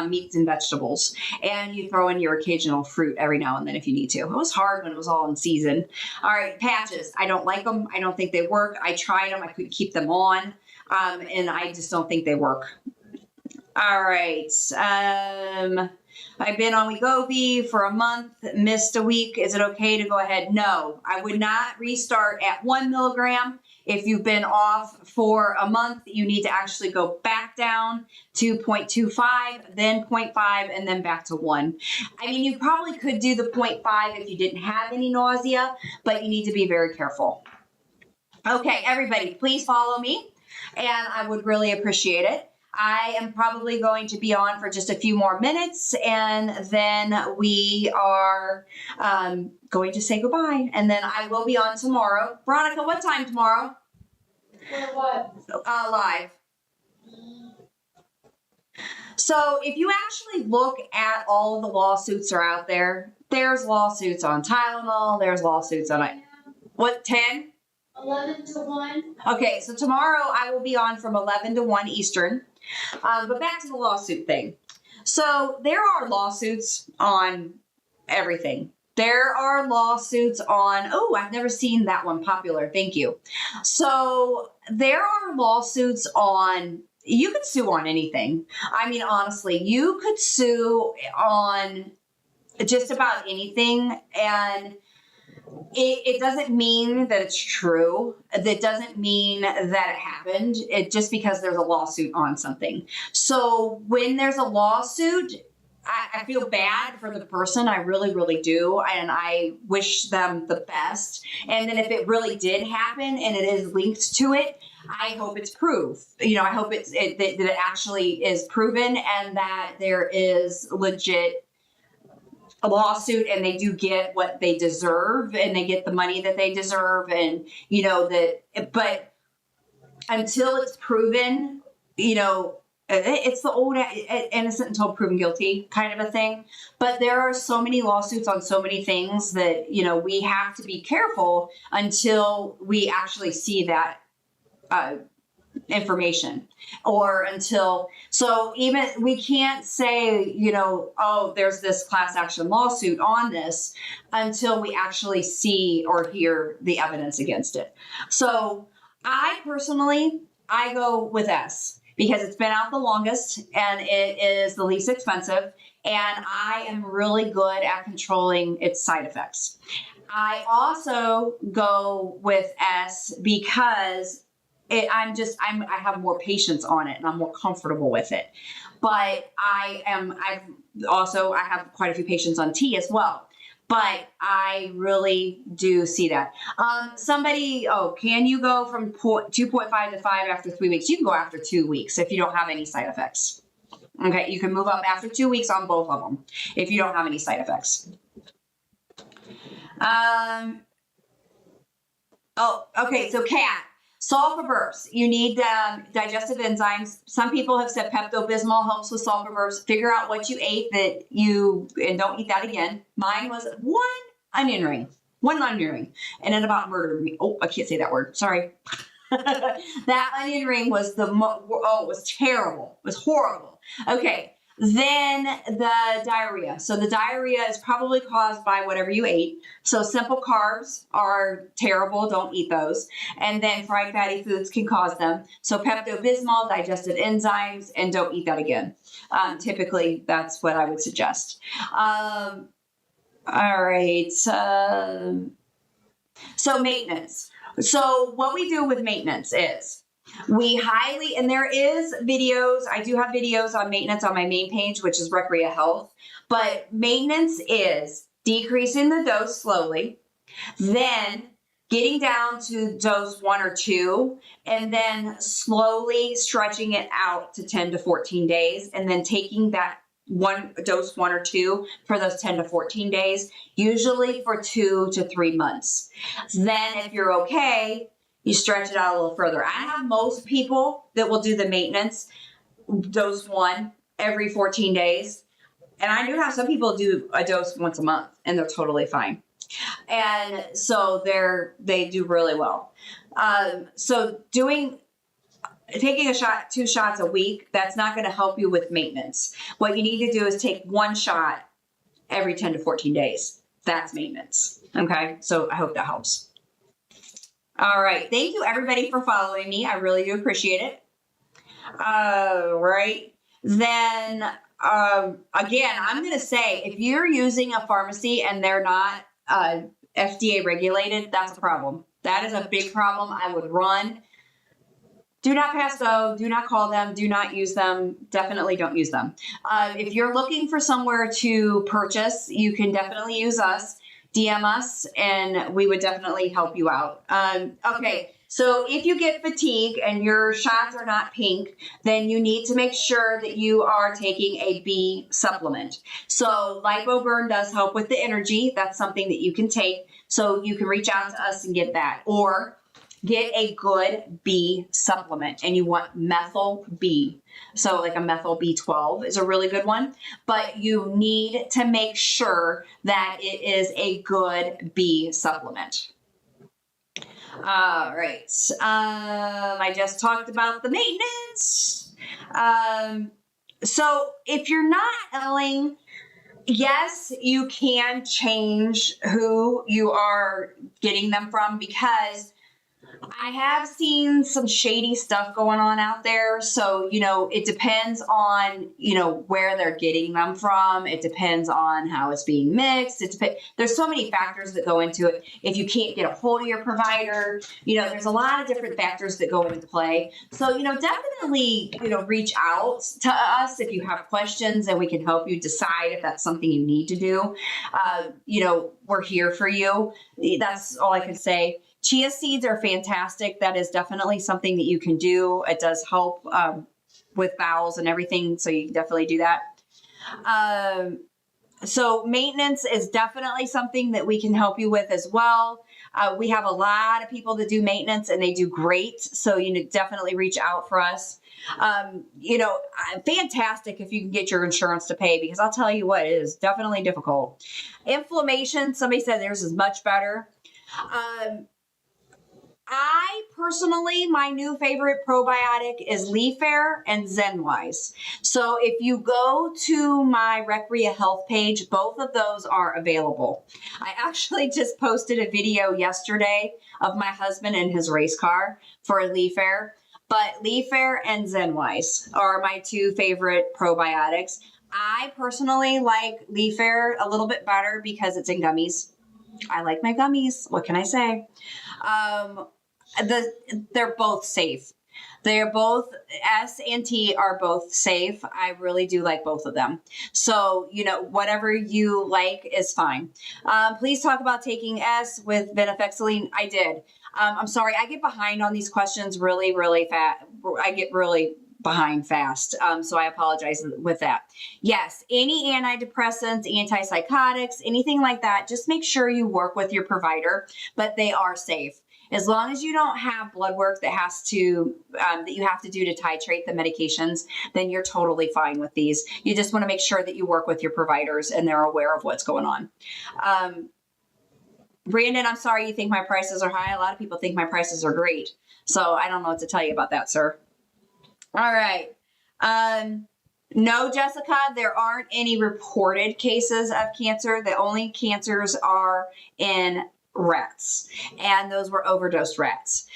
meats and vegetables, and you throw in your occasional fruit every now and then if you need to. It was hard when it was all in season. All right, patches. I don't like them. I don't think they work. I tried them. I couldn't keep them on. And I just don't think they work. All right. I've been on Wegovy for a month, missed a week. Is it okay to go ahead? No, I would not restart at 1 milligram. If you've been off for a month, you need to actually go back down to 0.25, then 0.5, and then back to 1. I mean, you probably could do the 0.5 if you didn't have any nausea, but you need to be very careful. Okay, everybody, please follow me, and I would really appreciate it. I am probably going to be on for just a few more minutes, and then we are going to say goodbye, and then I will be on tomorrow. Veronica, what time tomorrow? For what? Live. So if you actually look at all the lawsuits are out there, there's lawsuits on Tylenol, there's lawsuits on it. What, 10? 11 to 1. Okay, so tomorrow I will be on from 11 to 1 Eastern. But back to the lawsuit thing. So there are lawsuits on everything. There are lawsuits on, I've never seen that one popular. Thank you. So there are lawsuits on, you could sue on anything. I mean, honestly, you could sue on just about anything, and it doesn't mean that it's true. That doesn't mean that it happened. It just because there's a lawsuit on something. So when there's a lawsuit, I feel bad for the person. I really, really do. And I wish them the best. And then if it really did happen and it is linked to it, I hope it's proof. I hope that it actually is proven and that there is legit a lawsuit and they do get what they deserve and they get the money that they deserve, and but until it's proven, it's the old innocent until proven guilty kind of a thing. But there are so many lawsuits on so many things that we have to be careful until we actually see that information, or until, so even we can't say, there's this class action lawsuit on this until we actually see or hear the evidence against it. So I personally, go with S because it's been out the longest and it is the least expensive and I am really good at controlling its side effects. I also go with S because I have more patience on it and I'm more comfortable with it. But I have quite a few patients on T as well. But I really do see that. Can you go from 2.5 to 5 after 3 weeks? You can go after 2 weeks if you don't have any side effects. Okay, you can move up after 2 weeks on both of them if you don't have any side effects. So cat. Sulfur burps. You need digestive enzymes. Some people have said Pepto-Bismol helps with sulfur burps. Figure out what you ate and don't eat that again. Mine was one onion ring, and it about murdered me. Oh, I can't say that word. Sorry. That onion ring was it was terrible. It was horrible. Okay. Then the diarrhea. So the diarrhea is probably caused by whatever you ate. So simple carbs are terrible. Don't eat those. And then fried fatty foods can cause them. So Pepto-Bismol, digestive enzymes, and don't eat that again. Typically, that's what I would suggest. All right. So maintenance. So what we do with maintenance is and there is videos, I do have videos on maintenance on my main page, which is Recrea Health, but maintenance is decreasing the dose slowly, then getting down to dose 1 or 2, and then slowly stretching it out to 10 to 14 days, and then taking that dose 1 or 2 for those 10 to 14 days, usually for 2 to 3 months. Then if you're okay, you stretch it out a little further. I have most people that will do the maintenance dose 1 every 14 days. And I do have some people do a dose once a month and they're totally fine. And so they do really well. Taking 2 shots a week, that's not going to help you with maintenance. What you need to do is take 1 shot every 10 to 14 days. That's maintenance. Okay. So I hope that helps. All right. Thank you, everybody, for following me. I really do appreciate it. All right. Then, again, I'm going to say if you're using a pharmacy and they're not FDA regulated, that's a problem. That is a big problem. I would run. Do not pass go. Do not call them. Do not use them. Definitely don't use them. If you're looking for somewhere to purchase, you can definitely use us. DM us, and we would definitely help you out. Okay, so if you get fatigue and your shots are not pink, then you need to make sure that you are taking a B supplement. So LipoBurn does help with the energy. That's something that you can take. So you can reach out to us and get that. Or get a good B supplement, and you want methyl B. So like a methyl B12 is a really good one, but you need to make sure that it is a good B supplement. All right. I just talked about the maintenance. So if you're not Elling, yes, you can change who you are getting them from, because I have seen some shady stuff going on out there. So, it depends on, where they're getting them from. It depends on how it's being mixed. There's so many factors that go into it. If you can't get a hold of your provider, there's a lot of different factors that go into play. So, definitely, reach out to us if you have questions, and we can help you decide if that's something you need to do. We're here for you. That's all I can say. Chia seeds are fantastic. That is definitely something that you can do. It does help with bowels and everything, so you can definitely do that. So maintenance is definitely something that we can help you with as well. We have a lot of people that do maintenance, and they do great. So definitely reach out for us. Fantastic if you can get your insurance to pay, because I'll tell you what, it is definitely difficult. Inflammation, somebody said theirs is much better. I personally, my new favorite probiotic is Leafair and ZenWise. So if you go to my Recrea Health page, both of those are available. I actually just posted a video yesterday of my husband in his race car for Leafair, but Leafair and ZenWise are my 2 favorite probiotics. I personally like leaf air a little bit better because it's in gummies. I like my gummies. What can I say? Um, they're both safe. They're both S and T are both safe. I really do like both of them. So, whatever you like is fine. Please talk about taking S with venlafaxine. I did. I'm sorry, I get behind on these questions really, really fast. I get really behind fast. So I apologize with that. Yes, any antidepressants, antipsychotics, anything like that, just make sure you work with your provider, but they are safe. As long as you don't have blood work that you have to do to titrate the medications, then you're totally fine with these. You just want to make sure that you work with your providers and they're aware of what's going on. Brandon, I'm sorry you think my prices are high. A lot of people think my prices are great. So I don't know what to tell you about that, sir. All right. No, Jessica, there aren't any reported cases of cancer. The only cancers are in rats, and those were overdosed rats.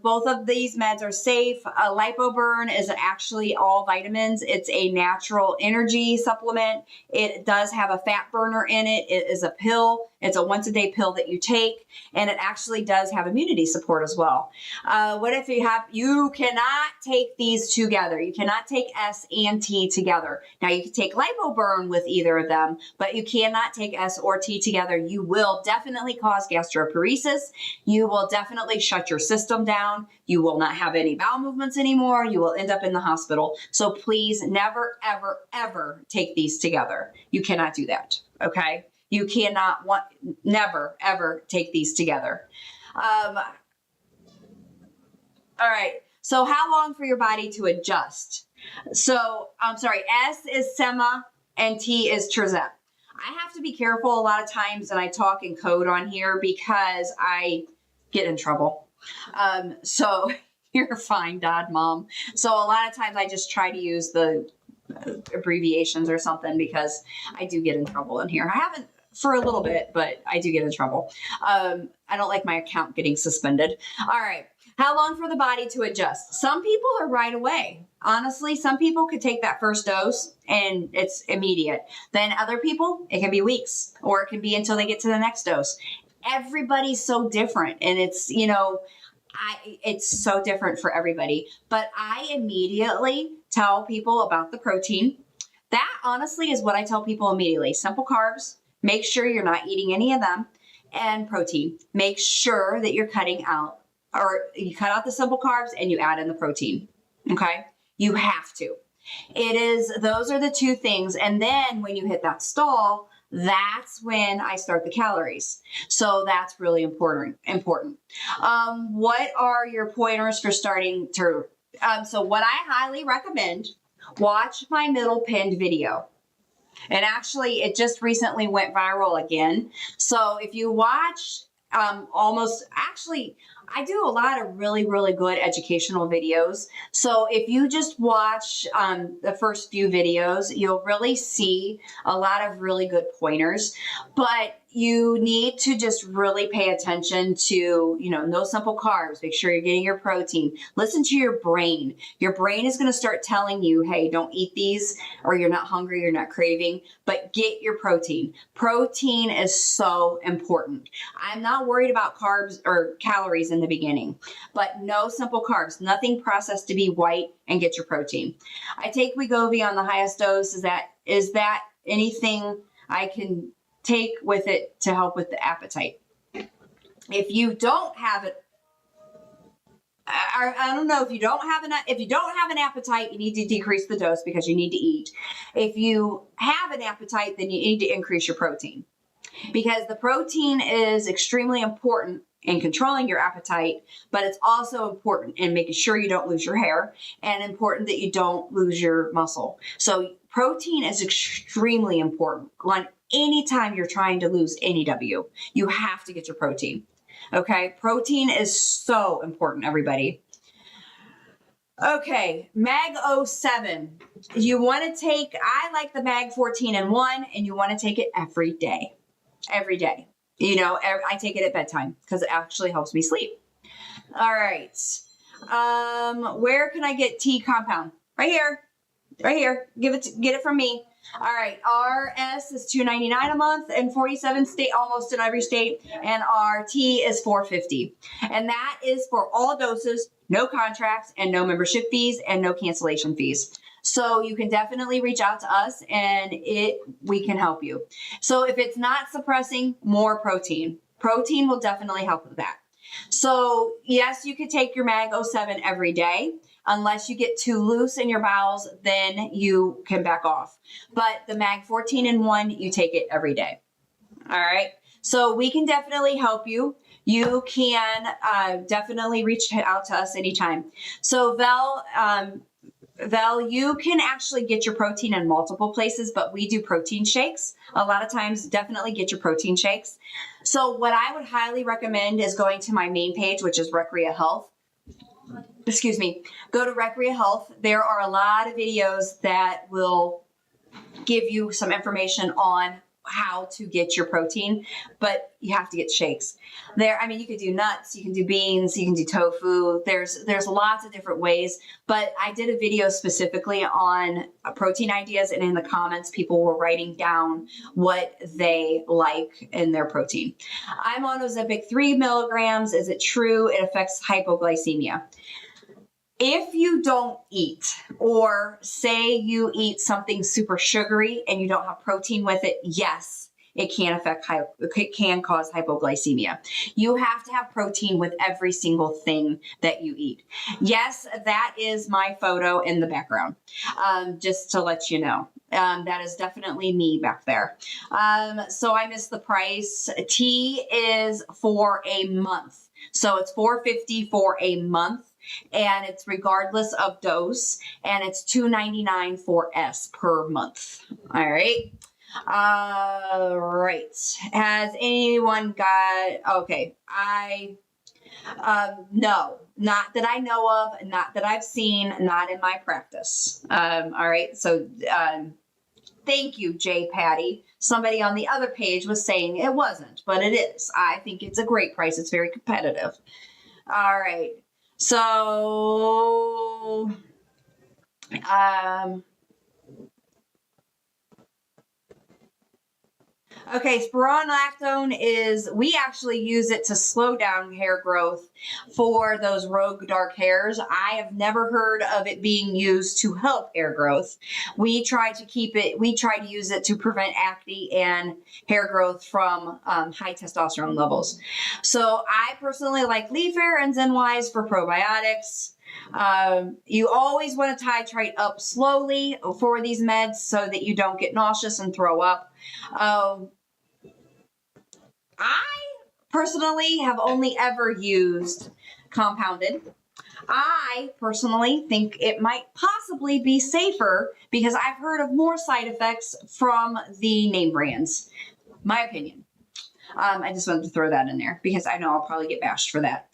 Both of these meds are safe. Lipoburn is actually all vitamins. It's a natural energy supplement. It does have a fat burner in it. It is a pill. It's a once-a-day pill that you take, and it actually does have immunity support as well. What if you cannot take these together. You cannot take S and T together. Now, you can take Lipoburn with either of them, but you cannot take S or T together. You will definitely cause gastroparesis. You will definitely shut your system down. You will not have any bowel movements anymore. You will end up in the hospital. So please never, ever, ever take these together. You cannot do that, okay? You cannot never, ever take these together. All right. So how long for your body to adjust? So I'm sorry, S is Sema and T is Trizet. I have to be careful a lot of times, and I talk in code on here because I get in trouble. So you're fine, Dad, Mom. So a lot of times I just try to use the abbreviations or something because I do get in trouble in here. I haven't for a little bit, but I do get in trouble. I don't like my account getting suspended. All right. How long for the body to adjust? Some people are right away. Honestly, some people could take that first dose and it's immediate. Then other people, it can be weeks, or it can be until they get to the next dose. Everybody's so different, and it's, it's so different for everybody. But I immediately tell people about the protein. That honestly is what I tell people immediately. Simple carbs. Make sure you're not eating any of them. And protein. Make sure that you're cutting out, or you cut out the simple carbs and you add in the protein. Okay? You have to. Those are the two things. And then when you hit that stall, that's when I start the calories. So that's really important. What are your pointers for starting to, so what I highly recommend, watch my middle pinned video. And actually, it just recently went viral again. So if you watch I do a lot of really, really good educational videos. So if you just watch the first few videos, you'll really see a lot of really good pointers. But you need to just really pay attention to, no simple carbs. Make sure you're getting your protein. Listen to your brain. Your brain is going to start telling you, hey, don't eat these, or you're not hungry, you're not craving, but get your protein. Protein is so important. I'm not worried about carbs or calories in the beginning, but no simple carbs, nothing processed to be white, and get your protein. I take Wegovy on the highest dose. Is that anything I can take with it to help with the appetite? If you don't have it, I don't know, if you don't have an appetite, you need to decrease the dose because you need to eat. If you have an appetite, then you need to increase your protein, because the protein is extremely important in controlling your appetite, but it's also important in making sure you don't lose your hair, and important that you don't lose your muscle. So protein is extremely important. Anytime you're trying to lose any W, you have to get your protein. Okay, protein is so important, everybody. Okay, Mag 07. You want to take, I like the Mag 14-in-1, and you want to take it every day. Every day. I take it at bedtime because it actually helps me sleep. All right. Where can I get T compound? Right here. Right here. Get it from me. All right. RS is $2.99 a month in 47 state, almost in every state, and RT is $4.50, and that is for all doses, no contracts, and no membership fees, and no cancellation fees. So you can definitely reach out to us, and we can help you. So if it's not suppressing, more protein. Protein will definitely help with that. So yes, you could take your Mag 07 every day. Unless you get too loose in your bowels, then you can back off. But the Mag 14 in 1, you take it every day. All right. So we can definitely help you. You can definitely reach out to us anytime. So Vel, you can actually get your protein in multiple places, but we do protein shakes. A lot of times, definitely get your protein shakes. So what I would highly recommend is going to my main page, which is Recrea Health. Excuse me, go to Recrea Health. There are a lot of videos that will give you some information on how to get your protein, but you have to get shakes. You could do nuts, you can do beans, you can do tofu. There's lots of different ways, but I did a video specifically on protein ideas, and in the comments, people were writing down what they like in their protein. I'm on Ozempic 3 milligrams. Is it true it affects hypoglycemia? If you don't eat, or say you eat something super sugary and you don't have protein with it, yes, it can cause hypoglycemia. You have to have protein with every single thing that you eat. Yes, that is my photo in the background, just to let you know. That is definitely me back there. So I missed the price. T is for a month. So it's $4.50 for a month. And it's regardless of dose, and it's $2.99 for S per month. All right. Has anyone got, okay. No, not that I know of, not that I've seen, not in my practice. All right. So, thank you, J. Patty. Somebody on the other page was saying it wasn't, but it is. I think it's a great price. It's very competitive. All right. So, okay, spironolactone we actually use it to slow down hair growth for those rogue dark hairs. I have never heard of it being used to help hair growth. We try to use it to prevent acne and hair growth from high testosterone levels. So I personally like Leaf Air and Zenwise for probiotics. You always want to titrate up slowly for these meds so that you don't get nauseous and throw up. I personally have only ever used compounded. I personally think it might possibly be safer because I've heard of more side effects from the name brands. My opinion. I just wanted to throw that in there because I know I'll probably get bashed for that.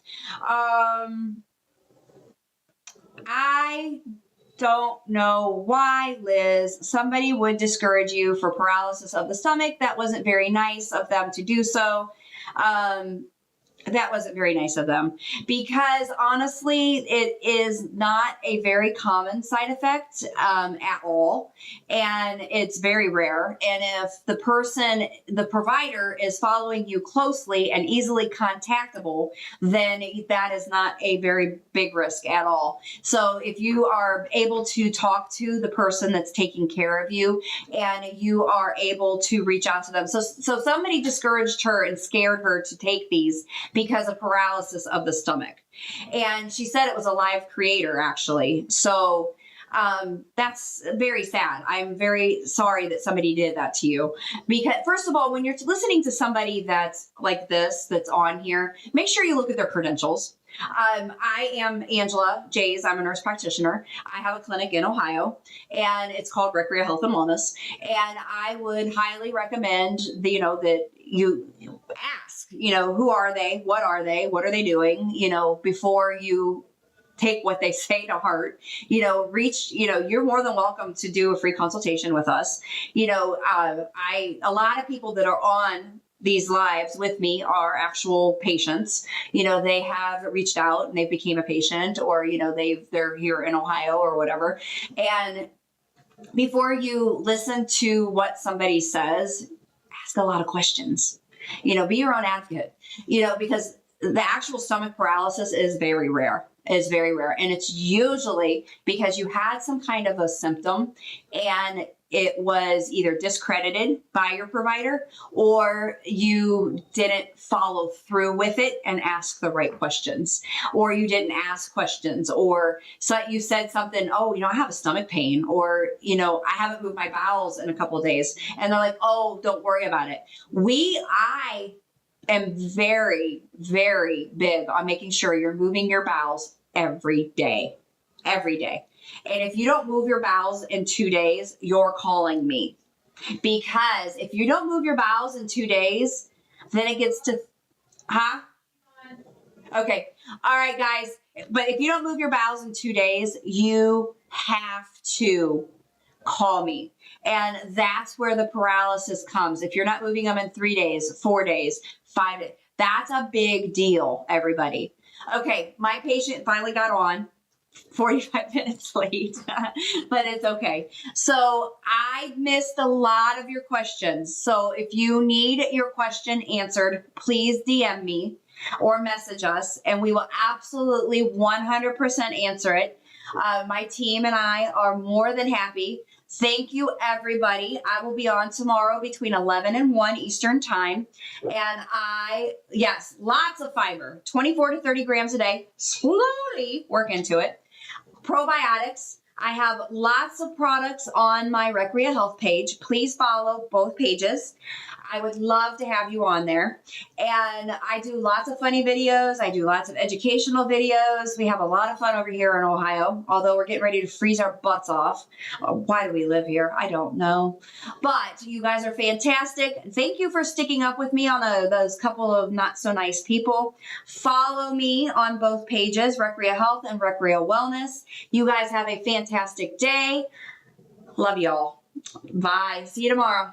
I don't know why, Liz, somebody would discourage you for paralysis of the stomach. That wasn't very nice of them to do so. That wasn't very nice of them because honestly, it is not a very common side effect at all. And it's very rare. And if the provider is following you closely and easily contactable, then that is not a very big risk at all. So if you are able to talk to the person that's taking care of you and you are able to reach out to them. So somebody discouraged her and scared her to take these because of paralysis of the stomach. And she said it was a live creator, actually. So that's very sad. I'm very sorry that somebody did that to you. Because first of all, when you're listening to somebody that's like this, that's on here, make sure you look at their credentials. I am Angela Jays. I'm a nurse practitioner. I have a clinic in Ohio, and it's called Recrea Health and Wellness. And I would highly recommend that you ask, who are they? What are they? What are they doing? Before you take what they say to heart, you're more than welcome to do a free consultation with us. A lot of people that are on these lives with me are actual patients. They have reached out and they became a patient, or they're here in Ohio or whatever. And before you listen to what somebody says, ask a lot of questions. Be your own advocate, because the actual stomach paralysis is very rare. It's very rare. And it's usually because you had some kind of a symptom and it was either discredited by your provider or you didn't follow through with it and ask the right questions, or you didn't ask questions, or so you said something, oh, I have a stomach pain, or, I haven't moved my bowels in a couple of days. And they're like, oh, don't worry about it. I am very, very big on making sure you're moving your bowels every day. Every day. And if you don't move your bowels in 2 days, you're calling me. Because if you don't move your bowels in 2 days, then it gets to, Okay. All right, guys. But if you don't move your bowels in 2 days, you have to call me. And that's where the paralysis comes. If you're not moving them in 3 days, 4 days, 5 days, that's a big deal, everybody. Okay, my patient finally got on 45 minutes late, but it's okay. So I missed a lot of your questions. So if you need your question answered, please DM me or message us, and we will absolutely 100% answer it. My team and I are more than happy. Thank you, everybody. I will be on tomorrow between 11 and 1 Eastern time. And yes, lots of fiber, 24 to 30 grams a day. Slowly work into it. Probiotics. I have lots of products on my Recrea Health page. Please follow both pages. I would love to have you on there. And I do lots of funny videos. I do lots of educational videos. We have a lot of fun over here in Ohio, although we're getting ready to freeze our butts off. Why do we live here? I don't know. But you guys are fantastic. Thank you for sticking up with me on those couple of not so nice people. Follow me on both pages, Recrea Health and Recrea Wellness. You guys have a fantastic day. Love y'all. Bye. See you tomorrow.